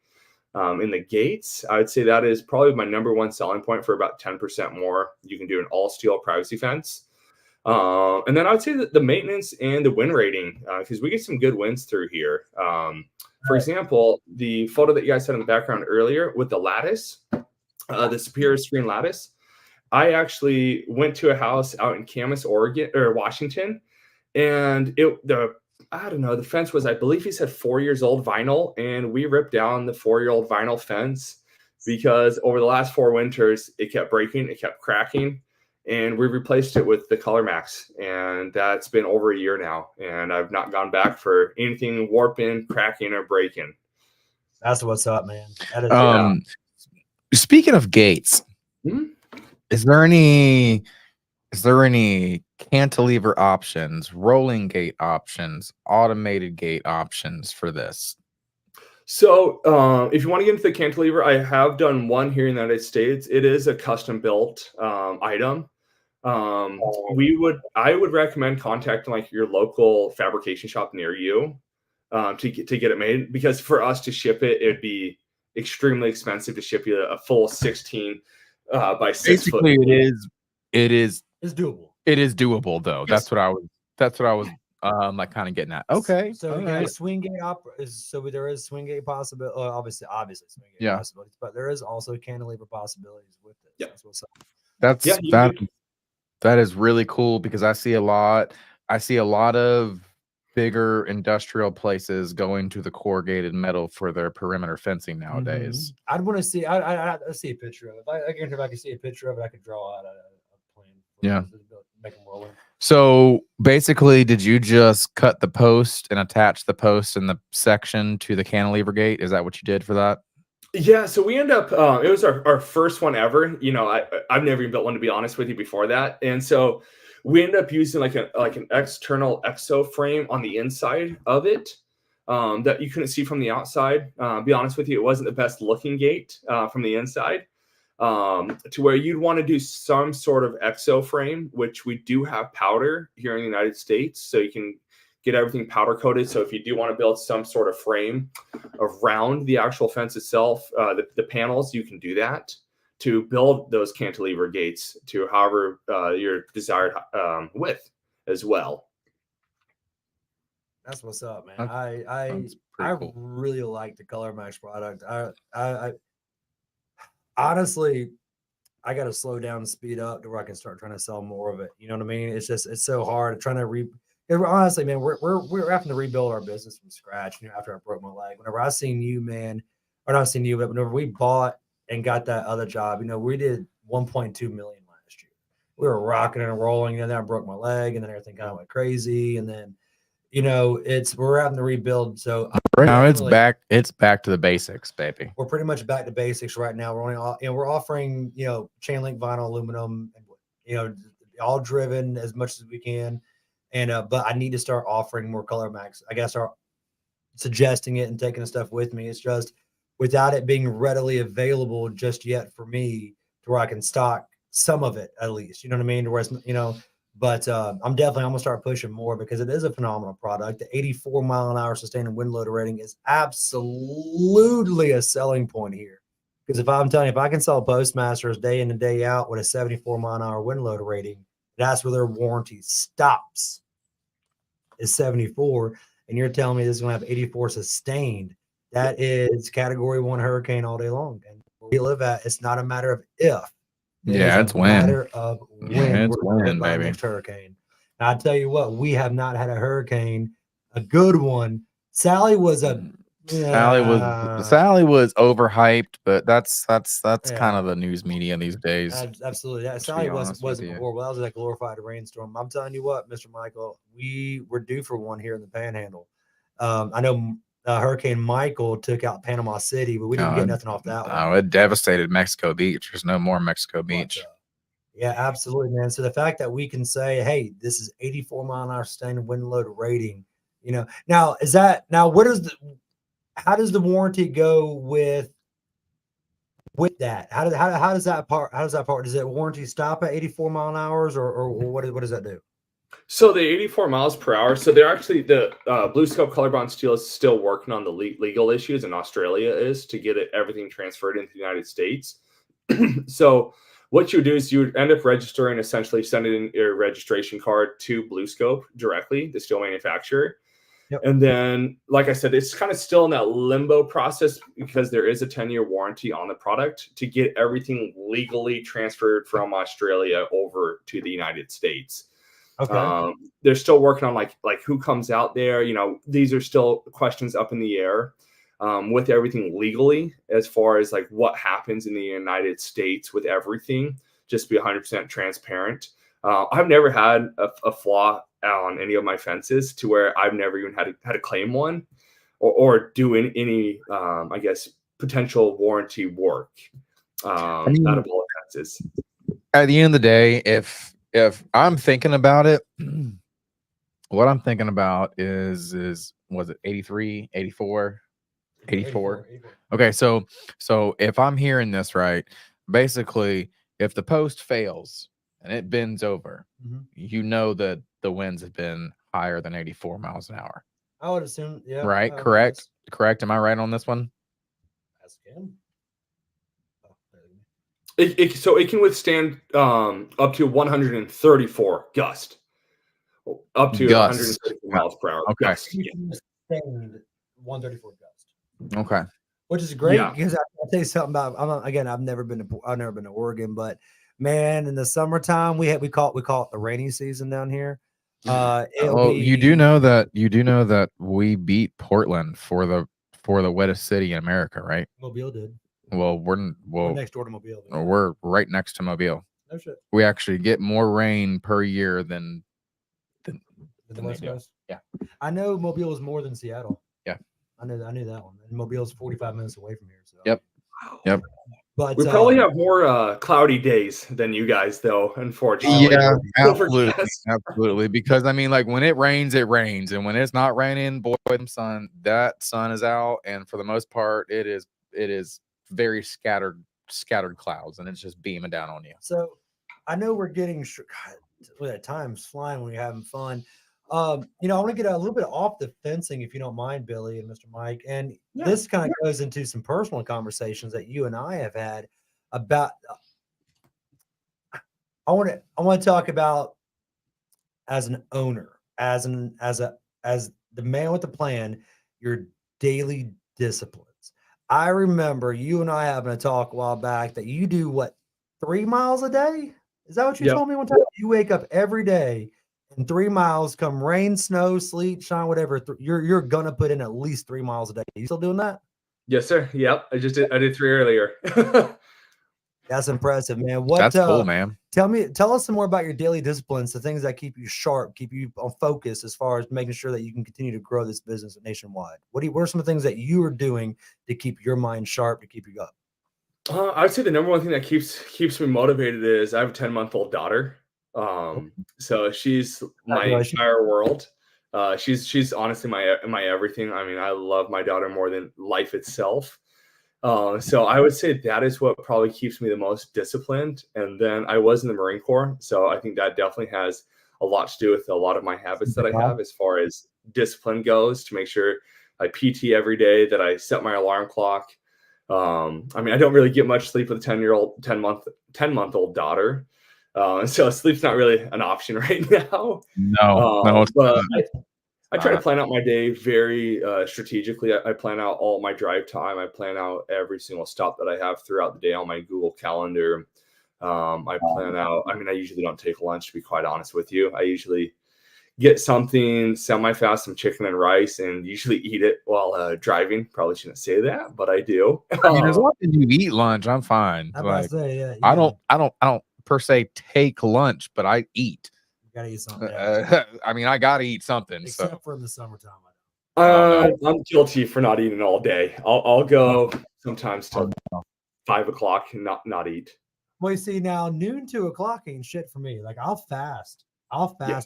Speaker 3: in the gates. I would say that is probably my #1 selling point for about 10% more. You can do an all steel privacy fence. And then I would say that the maintenance and the wind rating, because we get some good winds through here. For example, the photo that you guys had in the background earlier with the lattice, the Superior Screen lattice, I actually went to a house out in Camas, Oregon or Washington, and the fence was, I believe he said 4 years old vinyl, and we ripped down the 4-year-old vinyl fence because over the last 4 winters it kept breaking, it kept cracking, and we replaced it with the ColorMax, and that's been over a year now, and I've not gone back for anything warping, cracking, or breaking.
Speaker 1: That's what's up, man. That is
Speaker 2: Speaking of gates. Is there any cantilever options, rolling gate options, automated gate options for this?
Speaker 3: So if you want to get into the cantilever, I have done one here in the United States. It is a custom built item. I would recommend contacting like your local fabrication shop near you to get it made, because for us to ship it, it'd be extremely expensive to ship you a full 16 by 6
Speaker 2: Basically,
Speaker 3: foot.
Speaker 2: It's
Speaker 1: doable.
Speaker 2: It is doable though.
Speaker 3: Yes.
Speaker 2: That's what I was like kind of getting at. Okay.
Speaker 1: So we got a swing gate there is swing gate possibility. Obviously swing gate possibilities, but there is also cantilever possibilities with it.
Speaker 3: Yeah.
Speaker 1: That's what's up.
Speaker 2: That is really cool, because I see a lot of bigger industrial places going to the corrugated metal for their perimeter fencing nowadays.
Speaker 1: I'd want to see. I see a picture of it. If I could see a picture of it, I could draw out a plan.
Speaker 2: Yeah.
Speaker 1: Make them roll in.
Speaker 2: So basically, did you just cut the post and attach the post in the section to the cantilever gate? Is that what you did for that?
Speaker 3: Yeah, so we end up, it was our first one ever. I've never even built one, to be honest with you, before that. And so we ended up using like an external exo frame on the inside of it that you couldn't see from the outside. Be honest with you, it wasn't the best looking gate from the inside, to where you'd want to do some sort of exo frame, which we do have powder here in the United States. So you can get everything powder coated. So if you do want to build some sort of frame around the actual fence itself, the panels, you can do that to build those cantilever gates to however your desired width as well.
Speaker 1: That's what's up, man.
Speaker 2: That's
Speaker 1: I
Speaker 2: cool.
Speaker 1: really like the ColorMax product. I honestly, I got to slow down and speed up to where I can start trying to sell more of it. You know what I mean? It's so hard trying to honestly, man, we're having to rebuild our business from scratch. You know, after I broke my leg, whenever I seen you, man, or not seen you, but whenever we bought and got that other job, you know, we did 1.2 million last year. We were rocking and rolling, and then I broke my leg, and then everything kind of went crazy, and then you know, we're having to rebuild. So
Speaker 2: right now it's back to the basics, baby.
Speaker 1: we're pretty much back to basics right now. We're only, we're offering, you know, chain link vinyl, aluminum, and, you know, all driven as much as we can. And but I need to start offering more color max. I guess start suggesting it and taking the stuff with me. It's just without it being readily available just yet for me to where I can stock some of it at least. You know what I mean? To where it's, you know. But I'm gonna start pushing more because it is a phenomenal product. The 84 mile an hour sustained wind load rating is absolutely a selling point here. Because if I can sell Postmasters day in and day out with a 74 mile an hour wind load rating, that's where their warranty stops. Is 74, and you're telling me this is gonna have 84 sustained. That is category 1 hurricane all day long. And where we live at, it's not a matter of if.
Speaker 2: It's when.
Speaker 1: Matter of when
Speaker 2: It's
Speaker 1: we're hit by the
Speaker 2: baby.
Speaker 1: next hurricane. And I tell you what, we have not had a hurricane, a good one. Sally was
Speaker 2: Sally was overhyped, but that's kind of the news media these days.
Speaker 1: Absolutely. Sally wasn't horrible. That was like a glorified rainstorm. I'm telling you what, Mr. Michael, we were due for one here in the Panhandle. I know Hurricane Michael took out Panama City, but we didn't get nothing off that one.
Speaker 2: Oh, it devastated Mexico Beach. There's no more Mexico Beach.
Speaker 1: Yeah, absolutely, man. So the fact that we can say, hey, this is 84 mile an hour sustained wind load rating, you know, how does the warranty go with that? How does that part, does it warranty stop at 84 mile an hour or what does that do?
Speaker 3: So the 84 miles per hour. So they're actually the BlueScope Color Steel is still working on the legal issues, and Australia is to get everything transferred into the United States. So what you do is you end up registering, essentially sending your registration card to BlueScope directly, the steel manufacturer. Yep. And then, like I said, it's kind of still in that limbo process because there is a 10-year warranty on the product to get everything legally transferred from Australia over to the United States. Okay. They're still working on like who comes out there. You know, these are still questions up in the air with everything legally as far as like what happens in the United States with everything. Just be 100% transparent. I've never had a flaw on any of my fences to where I've never even had to claim one or do any I guess potential warranty work out of all fences.
Speaker 2: At the end of the day, if I'm thinking about it, what I'm thinking about is was it 83, 84, 84? Okay, so if I'm hearing this right, basically if the post fails and it bends over, you know that the winds have been higher than 84 miles an hour.
Speaker 1: I would assume, yeah.
Speaker 2: Right, correct. Am I right on this one?
Speaker 1: Ask him.
Speaker 3: So it can withstand up to 134 gust, up to 134 miles per hour.
Speaker 2: Okay.
Speaker 3: Gust.
Speaker 1: Yeah. 134 gust.
Speaker 2: Okay.
Speaker 1: Which is great because I'll tell you something about. I've never been to Oregon, but man, in the summertime we call it the rainy season down here.
Speaker 2: You do know that we beat Portland for the wettest city in America, right?
Speaker 1: Mobile did.
Speaker 2: Well, we're
Speaker 1: next door to Mobile.
Speaker 2: We're right next to Mobile.
Speaker 1: No shit.
Speaker 2: We actually get more rain per year than
Speaker 1: the West Coast.
Speaker 2: Yeah.
Speaker 1: I know Mobile is more than Seattle.
Speaker 2: Yeah.
Speaker 1: I knew that one. And Mobile is 45 minutes away from here. So.
Speaker 2: Yep.
Speaker 1: But
Speaker 3: we probably have more cloudy days than you guys, though. Unfortunately.
Speaker 2: Yeah, absolutely. Because I mean, like when it rains, and when it's not raining, boy, that sun is out, and for the most part, it is very scattered clouds, and it's just beaming down on you.
Speaker 1: So I know we're getting at times flying when you're having fun. I want to get a little bit off the fencing, if you don't mind, Billy and Mr. Mike. And this kind of goes into some personal conversations that you and I have had about. I want to talk about as an owner, as the man with the plan, your daily disciplines. I remember you and I having a talk a while back that you do what 3 miles a day? Is that what you
Speaker 3: Yep.
Speaker 1: told me one time? You wake up every day and 3 miles, come rain, snow, sleet, shine, whatever. You're gonna put in at least 3 miles a day. You still doing that?
Speaker 3: Yes, sir. Yep. I did 3 earlier.
Speaker 1: That's impressive, man. What
Speaker 2: That's cool, man.
Speaker 1: tell us some more about your daily disciplines, the things that keep you sharp, keep you on focus as far as making sure that you can continue to grow this business nationwide. What are some of the things that you are doing to keep your mind sharp, to keep you up?
Speaker 3: I'd say the number one thing that keeps me motivated is I have a 10-month-old daughter. So she's my
Speaker 1: Congratulations.
Speaker 3: entire world. She's honestly my everything. I mean, I love my daughter more than life itself. So I would say that is what probably keeps me the most disciplined. And then I was in the Marine Corps, so I think that definitely has a lot to do with a lot of my habits that I have as far as discipline goes, to make sure I PT every day, that I set my alarm clock. I mean, I don't really get much sleep with a 10-month-old daughter. So sleep's not really an option right now.
Speaker 2: No, it's
Speaker 3: But
Speaker 2: not.
Speaker 3: I try to plan out my day very strategically. I plan out all my drive time. I plan out every single stop that I have throughout the day on my Google Calendar. I plan out, I mean, I usually don't take lunch, to be quite honest with you. I usually get something semi-fast, some chicken and rice, and usually eat it while driving. Probably shouldn't say that, but I do.
Speaker 2: I mean, as long as you eat lunch, I'm fine.
Speaker 1: I'm about to
Speaker 2: Like,
Speaker 1: say, yeah,
Speaker 2: I don't per se take lunch, but I eat.
Speaker 1: you gotta eat something. Yeah.
Speaker 2: I mean, I gotta eat something.
Speaker 1: Except
Speaker 2: So
Speaker 1: for in the summertime.
Speaker 2: no.
Speaker 3: I'm guilty for not eating all day. I'll go sometimes till 5 o'clock and not eat.
Speaker 1: Well, you see, now noon, 2 o'clock ain't shit for me. Like I'll fast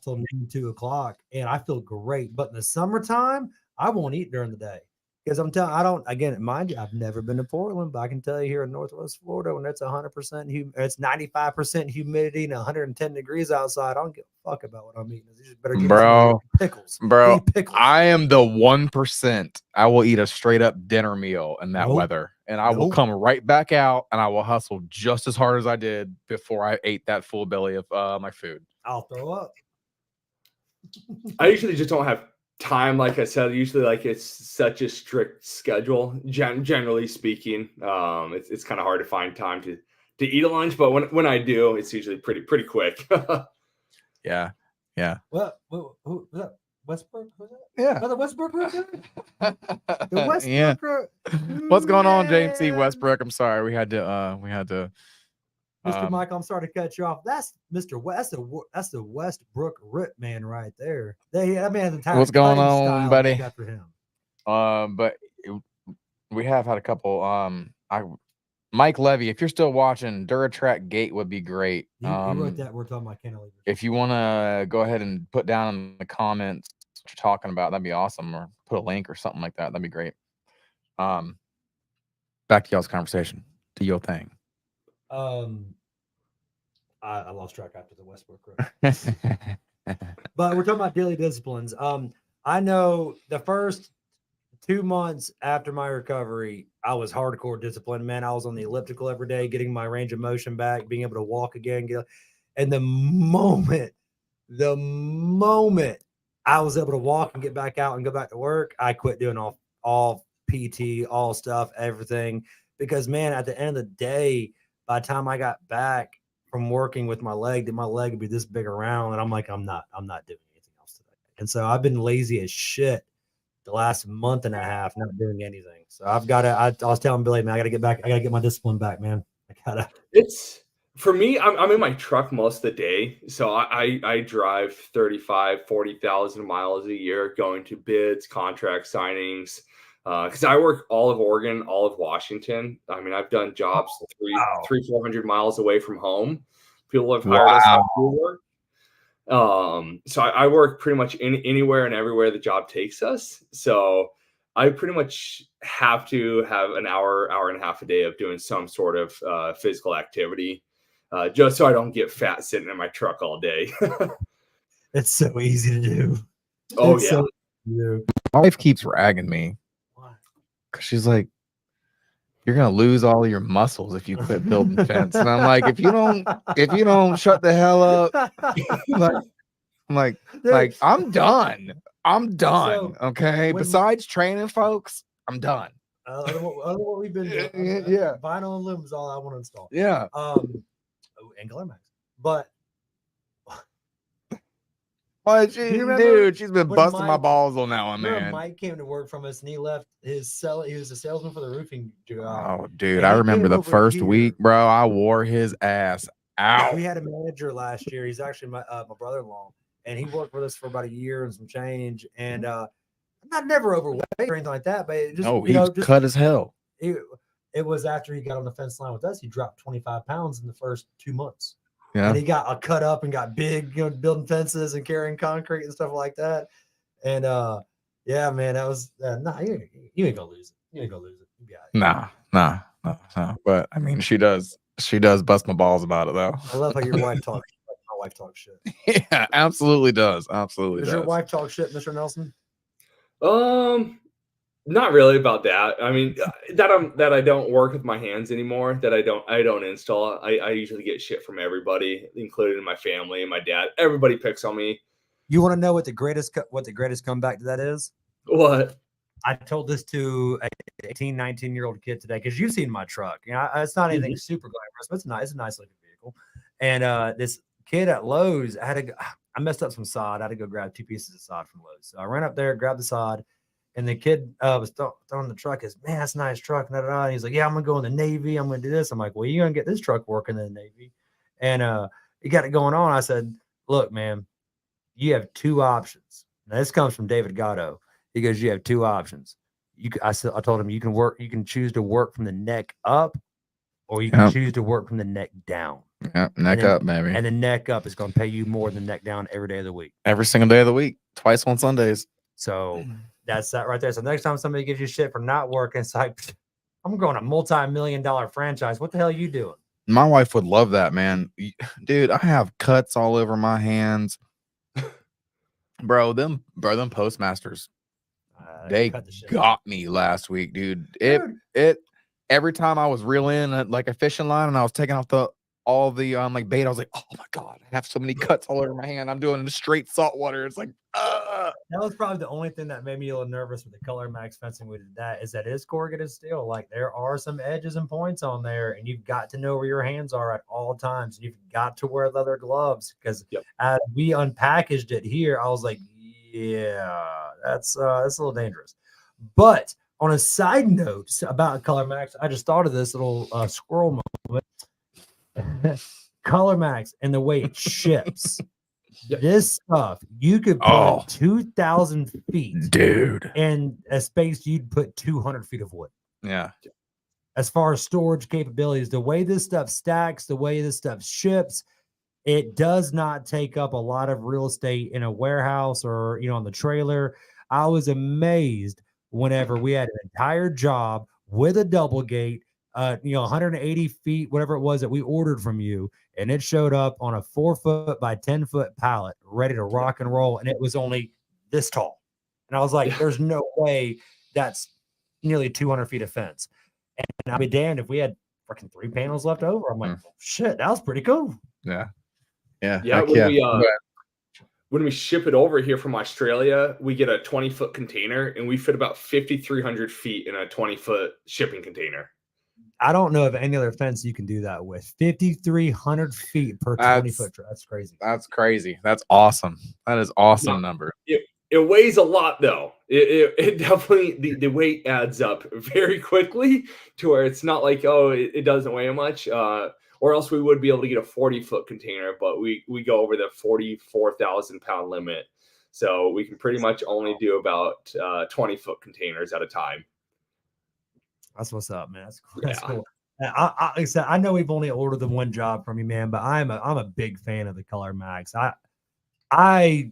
Speaker 1: till noon, 2 o'clock, and I feel great. But in the summertime, I won't eat during the day because I don't. Again, mind you, I've never been to Portland, but I can tell you here in Northwest Florida, when it's 100%, it's 95% humidity and 110 degrees outside, I don't give a fuck about what I'm eating. You just better get
Speaker 2: Bro,
Speaker 1: pickles,
Speaker 2: bro,
Speaker 1: Eat pickles.
Speaker 2: I am the 1%. I will eat a straight up dinner meal in that
Speaker 1: Nope.
Speaker 2: weather, and I will
Speaker 1: Nope.
Speaker 2: come right back out, and I will hustle just as hard as I did before I ate that full belly of my food.
Speaker 1: I'll throw up.
Speaker 3: I usually just don't have time. Like I said, usually like it's such a strict schedule. Generally speaking, it's kind of hard to find time to eat a lunch. But when I do, it's usually pretty quick.
Speaker 2: Yeah.
Speaker 1: What? Who was that? Westbrook? Who's that?
Speaker 2: Yeah.
Speaker 1: Another Westbrook? Who's that? The
Speaker 2: Yeah.
Speaker 1: Westbrook.
Speaker 2: What's going on, James C.
Speaker 1: Man.
Speaker 2: Westbrook? I'm sorry. We had to
Speaker 1: Mr. Michael, I'm sorry to cut you off. That's Mr. West. That's the Westbrook Rip man right there. That man has an entire
Speaker 2: What's going
Speaker 1: cutting
Speaker 2: on,
Speaker 1: style
Speaker 2: buddy?
Speaker 1: named after him.
Speaker 2: But we have had a couple. Mike Levy, if you're still watching, Duratrack Gate would be great.
Speaker 1: He wrote that. We're talking about cantilevers.
Speaker 2: If you want to go ahead and put down in the comments what you're talking about, that'd be awesome. Or put a link or something like that. That'd be great. Back to y'all's conversation. Do your thing.
Speaker 1: I lost track after the Westbrook Rip. But we're talking about daily disciplines. I know the first 2 months after my recovery, I was hardcore disciplined, man. I was on the elliptical every day, getting my range of motion back, being able to walk again. And the moment I was able to walk and get back out and go back to work, I quit doing all PT, all stuff, everything. Because, man, at the end of the day, by the time I got back from working with my leg, that my leg would be this big around, and I'm like, I'm not doing anything else today. And so I've been lazy as shit the last month and a half, not doing anything. So I've got to. I was telling Billy, man, I got to get back. I got to get my discipline back, man. I gotta.
Speaker 3: It's for me. I'm in my truck most of the day, so I drive 40,000 miles a year, going to bids, contract signings. Because I work all of Oregon, all of Washington. I mean, I've done jobs 400 miles away from home. People have hired us for work. So I work pretty much anywhere and everywhere the job takes us. So I pretty much have to have an hour and a half a day of doing some sort of physical activity, just so I don't get fat sitting in my truck all day.
Speaker 1: It's so easy to do.
Speaker 3: Oh,
Speaker 1: It's
Speaker 3: yeah.
Speaker 1: so easy to do.
Speaker 2: My wife keeps ragging me. Cause she's like, you're gonna lose all your muscles if you quit building fence. And I'm like, if you don't shut the hell up, I'm like, I'm done.
Speaker 1: So,
Speaker 2: Okay.
Speaker 1: when-
Speaker 2: Besides training folks, I'm done.
Speaker 1: other what we've been doing.
Speaker 2: Yeah.
Speaker 1: Vinyl and loom is all I want to install.
Speaker 2: Yeah.
Speaker 1: and Color Max. But
Speaker 2: What,
Speaker 1: do you remember
Speaker 2: dude? She's been
Speaker 1: when
Speaker 2: busting my
Speaker 1: Mike-
Speaker 2: balls on that one,
Speaker 1: remember
Speaker 2: man.
Speaker 1: Mike came to work from us and he left his cell. He was a salesman for the roofing job.
Speaker 2: Oh, dude,
Speaker 1: and
Speaker 2: I
Speaker 1: he
Speaker 2: remember
Speaker 1: came
Speaker 2: the
Speaker 1: over
Speaker 2: first
Speaker 1: here.
Speaker 2: week, bro. I wore his ass out.
Speaker 1: We had a manager last year. He's actually my brother-in-law, and he worked with us for about a year and some change. And I'm not never overweight or anything like that, but it just
Speaker 2: No, he was cut as hell.
Speaker 1: it was after he got on the fence line with us. He dropped 25 pounds in the first 2 months.
Speaker 2: Yeah.
Speaker 1: And he got cut up and got big, building fences and carrying concrete and stuff like that. And yeah, man, that was nah. You ain't gonna lose it. You ain't gonna lose it. You got it.
Speaker 2: Nah. But I mean, she does bust my balls about it, though.
Speaker 1: I love how your wife talks. My wife talks shit.
Speaker 2: Yeah, absolutely does. Absolutely
Speaker 1: Does
Speaker 2: does.
Speaker 1: your wife talk shit, Mr. Nelson?
Speaker 3: Not really about that. I mean, that I don't work with my hands anymore. That I don't install. I usually get shit from everybody, including my family and my dad. Everybody picks on me.
Speaker 1: You want to know what the greatest comeback to that is?
Speaker 3: What?
Speaker 1: I told this to a 18, 19-year-old kid today because you've seen my truck. It's not anything super glamorous, but it's a nice looking vehicle. And this kid at Lowe's, I messed up some sod. I had to go grab 2 pieces of sod from Lowe's. So I ran up there, grabbed the sod, and the kid was throwing the truck. Is, man, that's a nice truck. And he's like, yeah, I'm gonna go in the Navy. I'm gonna do this. I'm like, well, you're gonna get this truck working in the Navy, and he got it going on. I said, look, man, you have 2 options. Now, this comes from David Gatto. He goes, you have 2 options. I told him you can choose to work from the neck up, or you can choose to work from the neck down.
Speaker 2: Yeah, neck up, baby.
Speaker 1: And the neck up is going to pay you more than neck down every day of the week.
Speaker 2: Every single day of the week, twice on Sundays.
Speaker 1: So that's that right there. So next time somebody gives you shit for not working, it's like, I'm going a multi-million-dollar franchise. What the hell are you doing?
Speaker 2: My wife would love that, man. Dude, I have cuts all over my hands. Bro, them Postmasters, they got me last week, dude. It every time I was reeling at like a fishing line and I was taking off all the like bait, I was like, oh my god, I have so many cuts all over my hand. I'm doing it in straight salt water. It's like
Speaker 1: that was probably the only thing that made me a little nervous with the Color Max fencing. We did that is that it's corrugated steel. Like there are some edges and points on there, and you've got to know where your hands are at all times. You've got to wear leather gloves because as we unpackaged it here, I was like, yeah, that's a little dangerous. But on a side note about Color Max, I just thought of this little squirrel moment. Color Max and the way it ships. This stuff you could put 2,000 feet,
Speaker 2: dude,
Speaker 1: in a space you'd put 200 feet of wood.
Speaker 2: Yeah.
Speaker 1: As far as storage capabilities, the way this stuff stacks, the way this stuff ships, it does not take up a lot of real estate in a warehouse or on the trailer. I was amazed whenever we had an entire job with a double gate, 180 feet, whatever it was that we ordered from you, and it showed up on a 4-foot by 10-foot pallet, ready to rock and roll, and it was only this tall. And I was like, "There's no way that's nearly 200 feet of fence." And I'll be damned if we had freaking 3 panels left over. I'm like, "Shit, that was pretty cool."
Speaker 2: Yeah.
Speaker 3: When we ship it over here from Australia, we get a 20-foot container, and we fit about 5,300 feet in a 20-foot shipping container.
Speaker 1: I don't know of any other fence you can do that with. 5,300 feet per 20-foot. That's crazy.
Speaker 2: That's crazy. That's awesome. That is awesome number.
Speaker 3: It weighs a lot, though. It definitely, the weight adds up very quickly to where it's not like, it doesn't weigh much. Or else we would be able to get a 40-foot container, but we go over the 44,000 pound limit. So we can pretty much only do about 20-foot containers at a time.
Speaker 1: That's what's up, man. That's cool. Like I said, I know we've only ordered the one job from you, man, but I'm a big fan of the Color Max. I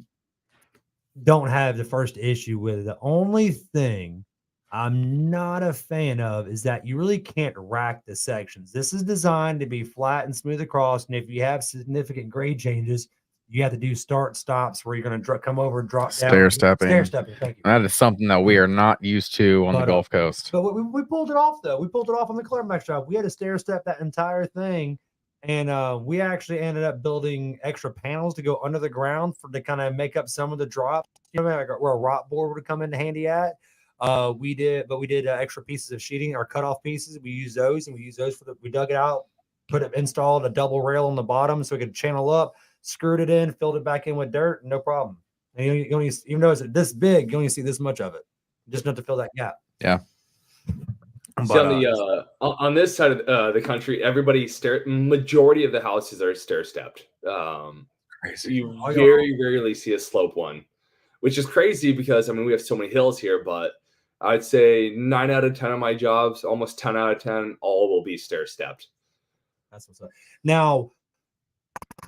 Speaker 1: don't have the first issue with it. The only thing I'm not a fan of is that you really can't rack the sections. This is designed to be flat and smooth across, and if you have significant grade changes, you have to do start stops where you're going to come over and drop down.
Speaker 2: Stair stepping.
Speaker 1: Thank you.
Speaker 2: That is something that we are not used to on the Gulf Coast.
Speaker 1: But we pulled it off, though. We pulled it off on the Color Max job. We had to stair step that entire thing. And we actually ended up building extra panels to go under the ground to kind of make up some of the drops. Like where a rock board would come in handy at. We did extra pieces of sheeting or cut off pieces. We used those, and we dug it out installed a double rail on the bottom so we could channel up, screwed it in, filled it back in with dirt, no problem. And you only, even though it's this big, you only see this much of it, just enough to fill that gap.
Speaker 2: Yeah.
Speaker 3: See, on this side of the country, majority of the houses are stair stepped. You very rarely see a slope one, which is crazy because we have so many hills here. But I'd say 9 out of 10 of my jobs, almost 10 out of 10, all will be stair stepped.
Speaker 1: That's what's up. Now,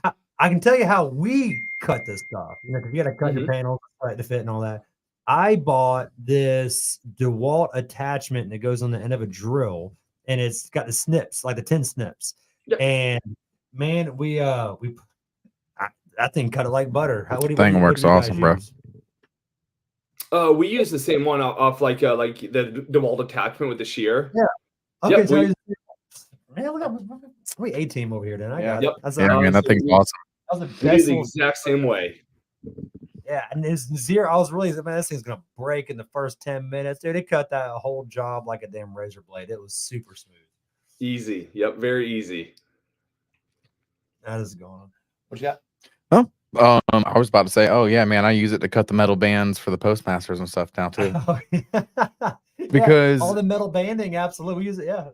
Speaker 1: I can tell you how we cut this stuff. If you got to cut your panels, cut to fit and all that. I bought this DeWalt attachment that goes on the end of a drill, and it's got the snips, like the 10 snips. Yep. And man, that thing cut it like butter. What
Speaker 2: works awesome, bro.
Speaker 3: We use the same one off like the DeWalt attachment with the shear.
Speaker 1: Yeah. Okay. Yep, so man, look at we A-team over here. Then I got it.
Speaker 2: Man, that thing's awesome.
Speaker 3: That was the exact same way.
Speaker 1: Yeah, and it's zero. I was really, man, this thing's gonna break in the first 10 minutes. Dude, it cut that whole job like a damn razor blade. It was super smooth.
Speaker 3: Easy. Yep, very easy.
Speaker 1: That is going on. What you got?
Speaker 2: I was about to say, oh yeah, man, I use it to cut the metal bands for the postmasters and stuff now too.
Speaker 1: Oh, yeah.
Speaker 2: Because
Speaker 1: all the metal banding, absolutely, we use it. Yeah.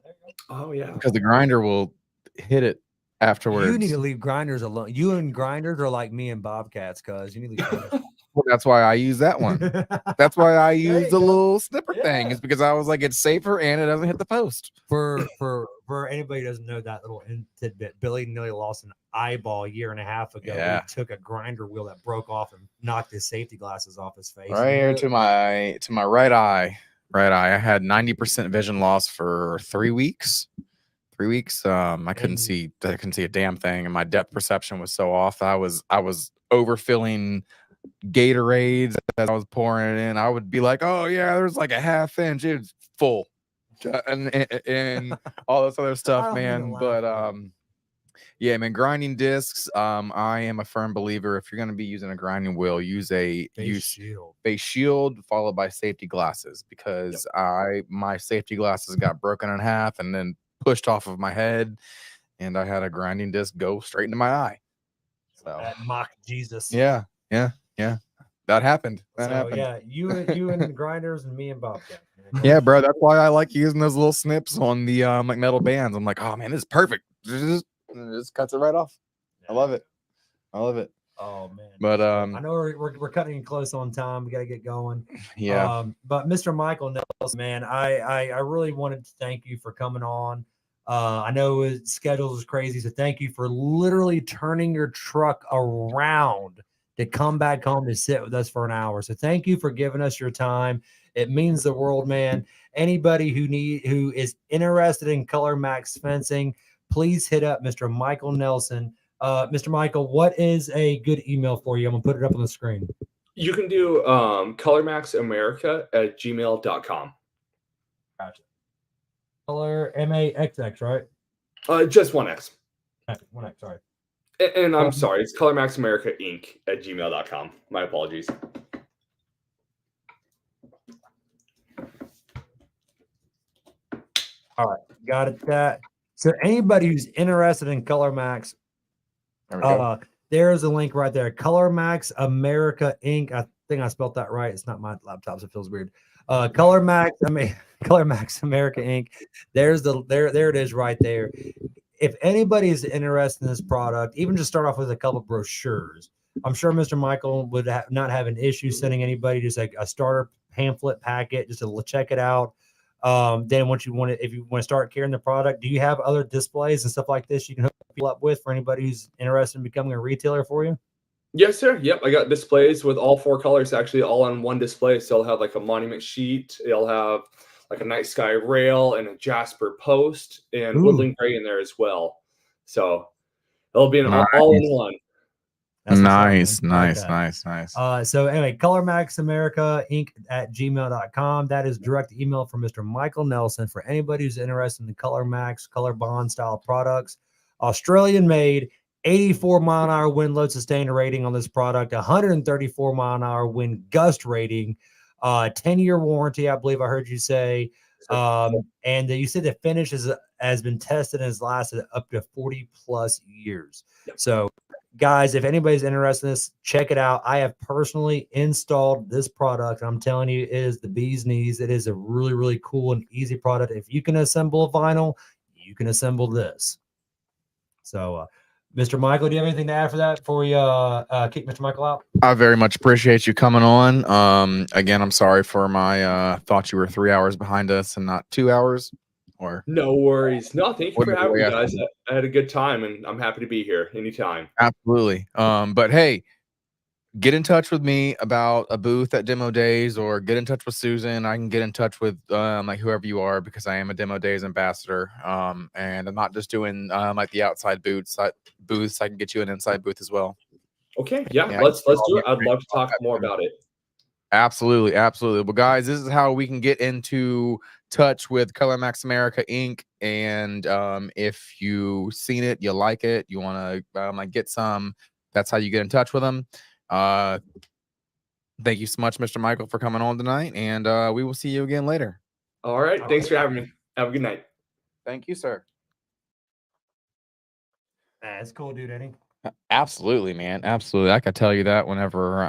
Speaker 3: Oh yeah.
Speaker 2: Because the grinder will hit it afterwards.
Speaker 1: You need to leave grinders alone. You and grinders are like me and Bobcats, cuz you need to leave.
Speaker 2: Well, that's why I use that one. That's why I use the little snipper thing. Is because I was like, it's safer and it doesn't hit the post.
Speaker 1: For anybody who doesn't know that little tidbit, Billy nearly lost an eyeball a year and a half ago.
Speaker 2: Yeah.
Speaker 1: He took a grinder wheel that broke off and knocked his safety glasses off his face.
Speaker 2: Right here to my right eye. Right eye. I had 90% vision loss for 3 weeks. 3 weeks. I couldn't see a damn thing, and my depth perception was so off. I was overfilling Gatorades as I was pouring it in. I would be like, oh yeah, there's like a half inch, it's full, and all this other stuff, man. But yeah, man, grinding discs. I am a firm believer, if you're going to be using a grinding wheel, use face shield followed by safety glasses, because my safety glasses got broken in half and then pushed off of my head, and I had a grinding disc go straight into my eye. So
Speaker 1: that mocked Jesus.
Speaker 2: Yeah. That happened. Happened.
Speaker 1: Yeah, you and the grinders and me and Bobcat.
Speaker 2: Yeah, bro. That's why I like using those little snips on the like metal bands. I'm like, oh man, this is perfect. It just cuts it right off. I love it.
Speaker 1: Oh man.
Speaker 2: But
Speaker 1: I know we're cutting close on time. We got to get going.
Speaker 2: Yeah.
Speaker 1: But Mr. Michael Nelson, man, I really wanted to thank you for coming on. I know his schedule is crazy, so thank you for literally turning your truck around to come back home to sit with us for an hour. So thank you for giving us your time. It means the world, man. Anybody who is interested in Color Max fencing, please hit up Mr. Michael Nelson. Mr. Michael, what is a good email for you? I'm gonna put it up on the screen.
Speaker 3: You can do colormaxamerica@gmail.com.
Speaker 1: Gotcha. Color MAXX, right?
Speaker 3: Just one X.
Speaker 1: One X, sorry.
Speaker 3: And I'm sorry, it's colormaxamericainc@gmail.com. My apologies.
Speaker 1: All right, got it. So anybody who's interested in Color Max, there's a link right there. Color Max America Inc. I think I spelled that right. It's not my laptop, so it feels weird. Color Max America Inc. There it is right there. If anybody is interested in this product, even just start off with a couple of brochures. I'm sure Mr. Michael would not have an issue sending anybody just like a starter pamphlet packet just to check it out. Then if you want to start carrying the product, do you have other displays and stuff like this you can hook people up with for anybody who's interested in becoming a retailer for you?
Speaker 3: Yes, sir. Yep, I got displays with all 4 colors actually all on one display. So it'll have like a monument sheet. It'll have like a night sky rail and a jasper post and woodland gray in there as well. So it'll be an all-in-one.
Speaker 2: Nice.
Speaker 1: So anyway, Color Max America Inc. @gmail.com. That is direct email from Mr. Michael Nelson for anybody who's interested in the Color Max, Color Bond style products. Australian made, 84 mile an hour wind load sustained rating on this product, 134 mile an hour wind gust rating, 10-year warranty, I believe I heard you say. And you said the finish has been tested and has lasted up to 40 plus years.
Speaker 3: Yep.
Speaker 1: So, guys, if anybody's interested in this, check it out. I have personally installed this product. I'm telling you, it is the bee's knees. It is a really, really cool and easy product. If you can assemble a vinyl, you can assemble this. So, Mr. Michael, do you have anything to add for that before we kick Mr. Michael out?
Speaker 2: I very much appreciate you coming on. Again, I'm sorry for my thought you were 3 hours behind us and not 2 hours. Or
Speaker 3: no worries. No, thank you
Speaker 2: What
Speaker 3: for
Speaker 2: did
Speaker 3: having
Speaker 2: we
Speaker 3: me,
Speaker 2: ask
Speaker 3: guys. I had a good time, and I'm happy to be here anytime.
Speaker 2: absolutely. But hey, get in touch with me about a booth at Demo Days, or get in touch with Susan. I can get in touch with like whoever you are, because I am a Demo Days ambassador. And I'm not just doing like the outside booths. I can get you an inside booth as well.
Speaker 3: Okay, yeah,
Speaker 2: Yeah,
Speaker 3: let's do it. I'd love to talk more about it.
Speaker 2: Absolutely, absolutely. Well, guys, this is how we can get into touch with Color Max America Inc. And if you've seen it, you like it, you want to like get some, that's how you get in touch with them. Thank you so much, Mr. Michael, for coming on tonight, and we will see you again later.
Speaker 3: All right, thanks for having me. Have a good night.
Speaker 2: Thank you, sir.
Speaker 1: That's cool, dude, Eddie.
Speaker 2: Absolutely, man. Absolutely. I could tell you that whenever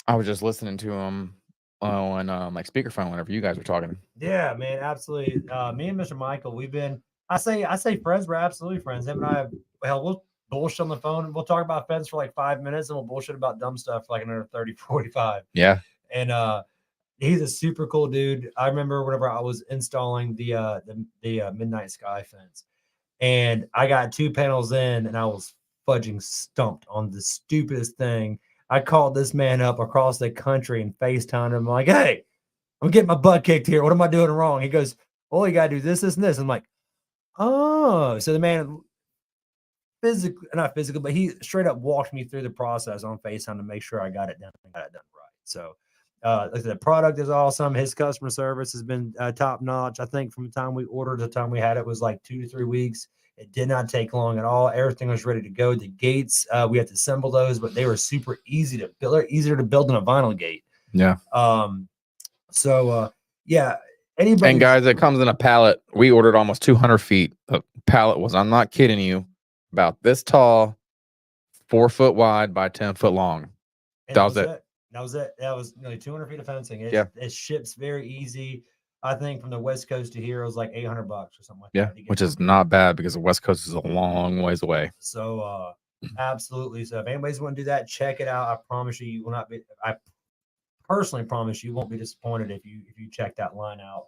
Speaker 2: I was just listening to him on like speakerphone whenever you guys were talking.
Speaker 1: Yeah, man, absolutely. Me and Mr. Michael, we've been I say friends, we're absolutely friends. Him and I we'll bullshit on the phone and we'll talk about fence for like 5 minutes and we'll bullshit about dumb stuff for like another 30, 45.
Speaker 2: Yeah.
Speaker 1: And he's a super cool dude. I remember whenever I was installing the Midnight Sky fence, and I got 2 panels in and I was fudging stumped on the stupidest thing. I called this man up across the country and FaceTimed him. I'm like, hey, I'm getting my butt kicked here. What am I doing wrong? He goes, oh, you got to do this, this, and this. I'm like, oh. So the man not physically, but he straight up walked me through the process on FaceTime to make sure I got it done right. So the product is awesome. His customer service has been top notch. I think from the time we ordered to the time we had it was like 2 to 3 weeks. It did not take long at all. Everything was ready to go. The gates, we had to assemble those, but they were super easy to build. They're easier to build than a vinyl gate.
Speaker 2: Yeah.
Speaker 1: Yeah. Anybody.
Speaker 2: And guys, it comes in a pallet. We ordered almost 200 feet. The pallet was, I'm not kidding you, about this tall, 4 foot wide by 10 foot long. That was it.
Speaker 1: That was it. That was nearly 200 feet of fencing. It ships very easy. I think from the West Coast to here, it was like $800 or something like that.
Speaker 2: Yeah, which is not bad because the West Coast is a long ways away.
Speaker 1: So, absolutely. So, if anybody's want to do that, check it out. I promise you will not be. I personally promise you won't be disappointed if you check that line out.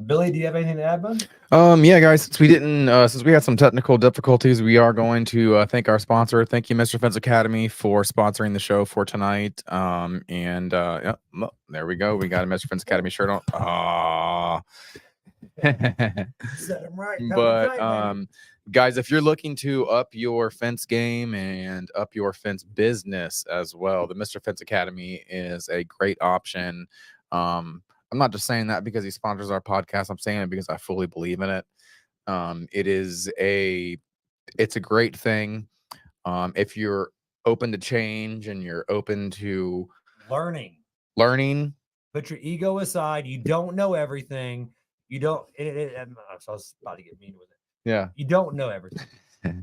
Speaker 1: Billy, do you have anything to add, bud?
Speaker 2: Yeah, guys, since we had some technical difficulties, we are going to thank our sponsor. Thank you, Mr. Fence Academy, for sponsoring the show for tonight. Yeah, there we go. We got a Mr. Fence Academy shirt on.
Speaker 1: Set him right.
Speaker 2: But guys, if you're looking to up your fence game and up your fence business as well, the Mr. Fence Academy is a great option. I'm not just saying that because he sponsors our podcast. I'm saying it because I fully believe in it. It's a great thing. If you're open to change and you're open to
Speaker 1: learning, put your ego aside. You don't know everything. You don't. I was about to get mean with it.
Speaker 2: Yeah.
Speaker 1: You don't know everything.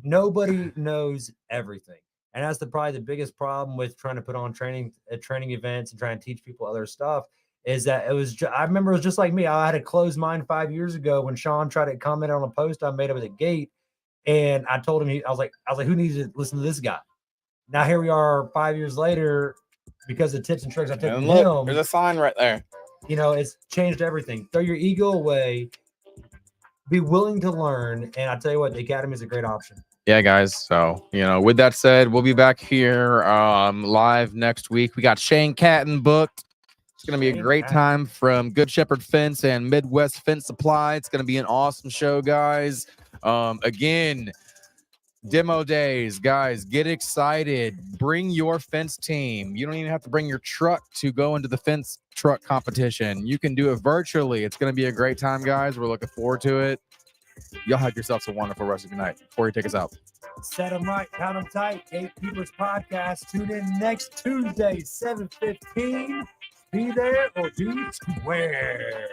Speaker 1: Nobody knows everything. And that's probably the biggest problem with trying to put on training events and trying to teach people other stuff. Is that I remember it was just like me. I had a closed mind 5 years ago when Sean tried to comment on a post I made up at the gate. And I told him, I was like, who needs to listen to this guy? Now here we are 5 years later because of tips and tricks I took from him.
Speaker 2: There's a sign right there.
Speaker 1: It's changed everything. Throw your ego away. Be willing to learn. And I tell you what, the Academy is a great option.
Speaker 2: Yeah, guys. So, with that said, we'll be back here live next week. We got Shane Catton booked. It's going to be a great time from Good Shepherd Fence and Midwest Fence Supply. It's going to be an awesome show, guys. Again, Demo Days, guys, get excited. Bring your fence team. You don't even have to bring your truck to go into the fence truck competition. You can do it virtually. It's going to be a great time, guys. We're looking forward to it. Y'all have yourselves a wonderful rest of your night. Before you take us out.
Speaker 1: Set them right, count them tight. Gatekeepers Podcast. Tune in next Tuesday, 7:15. Be there or be square.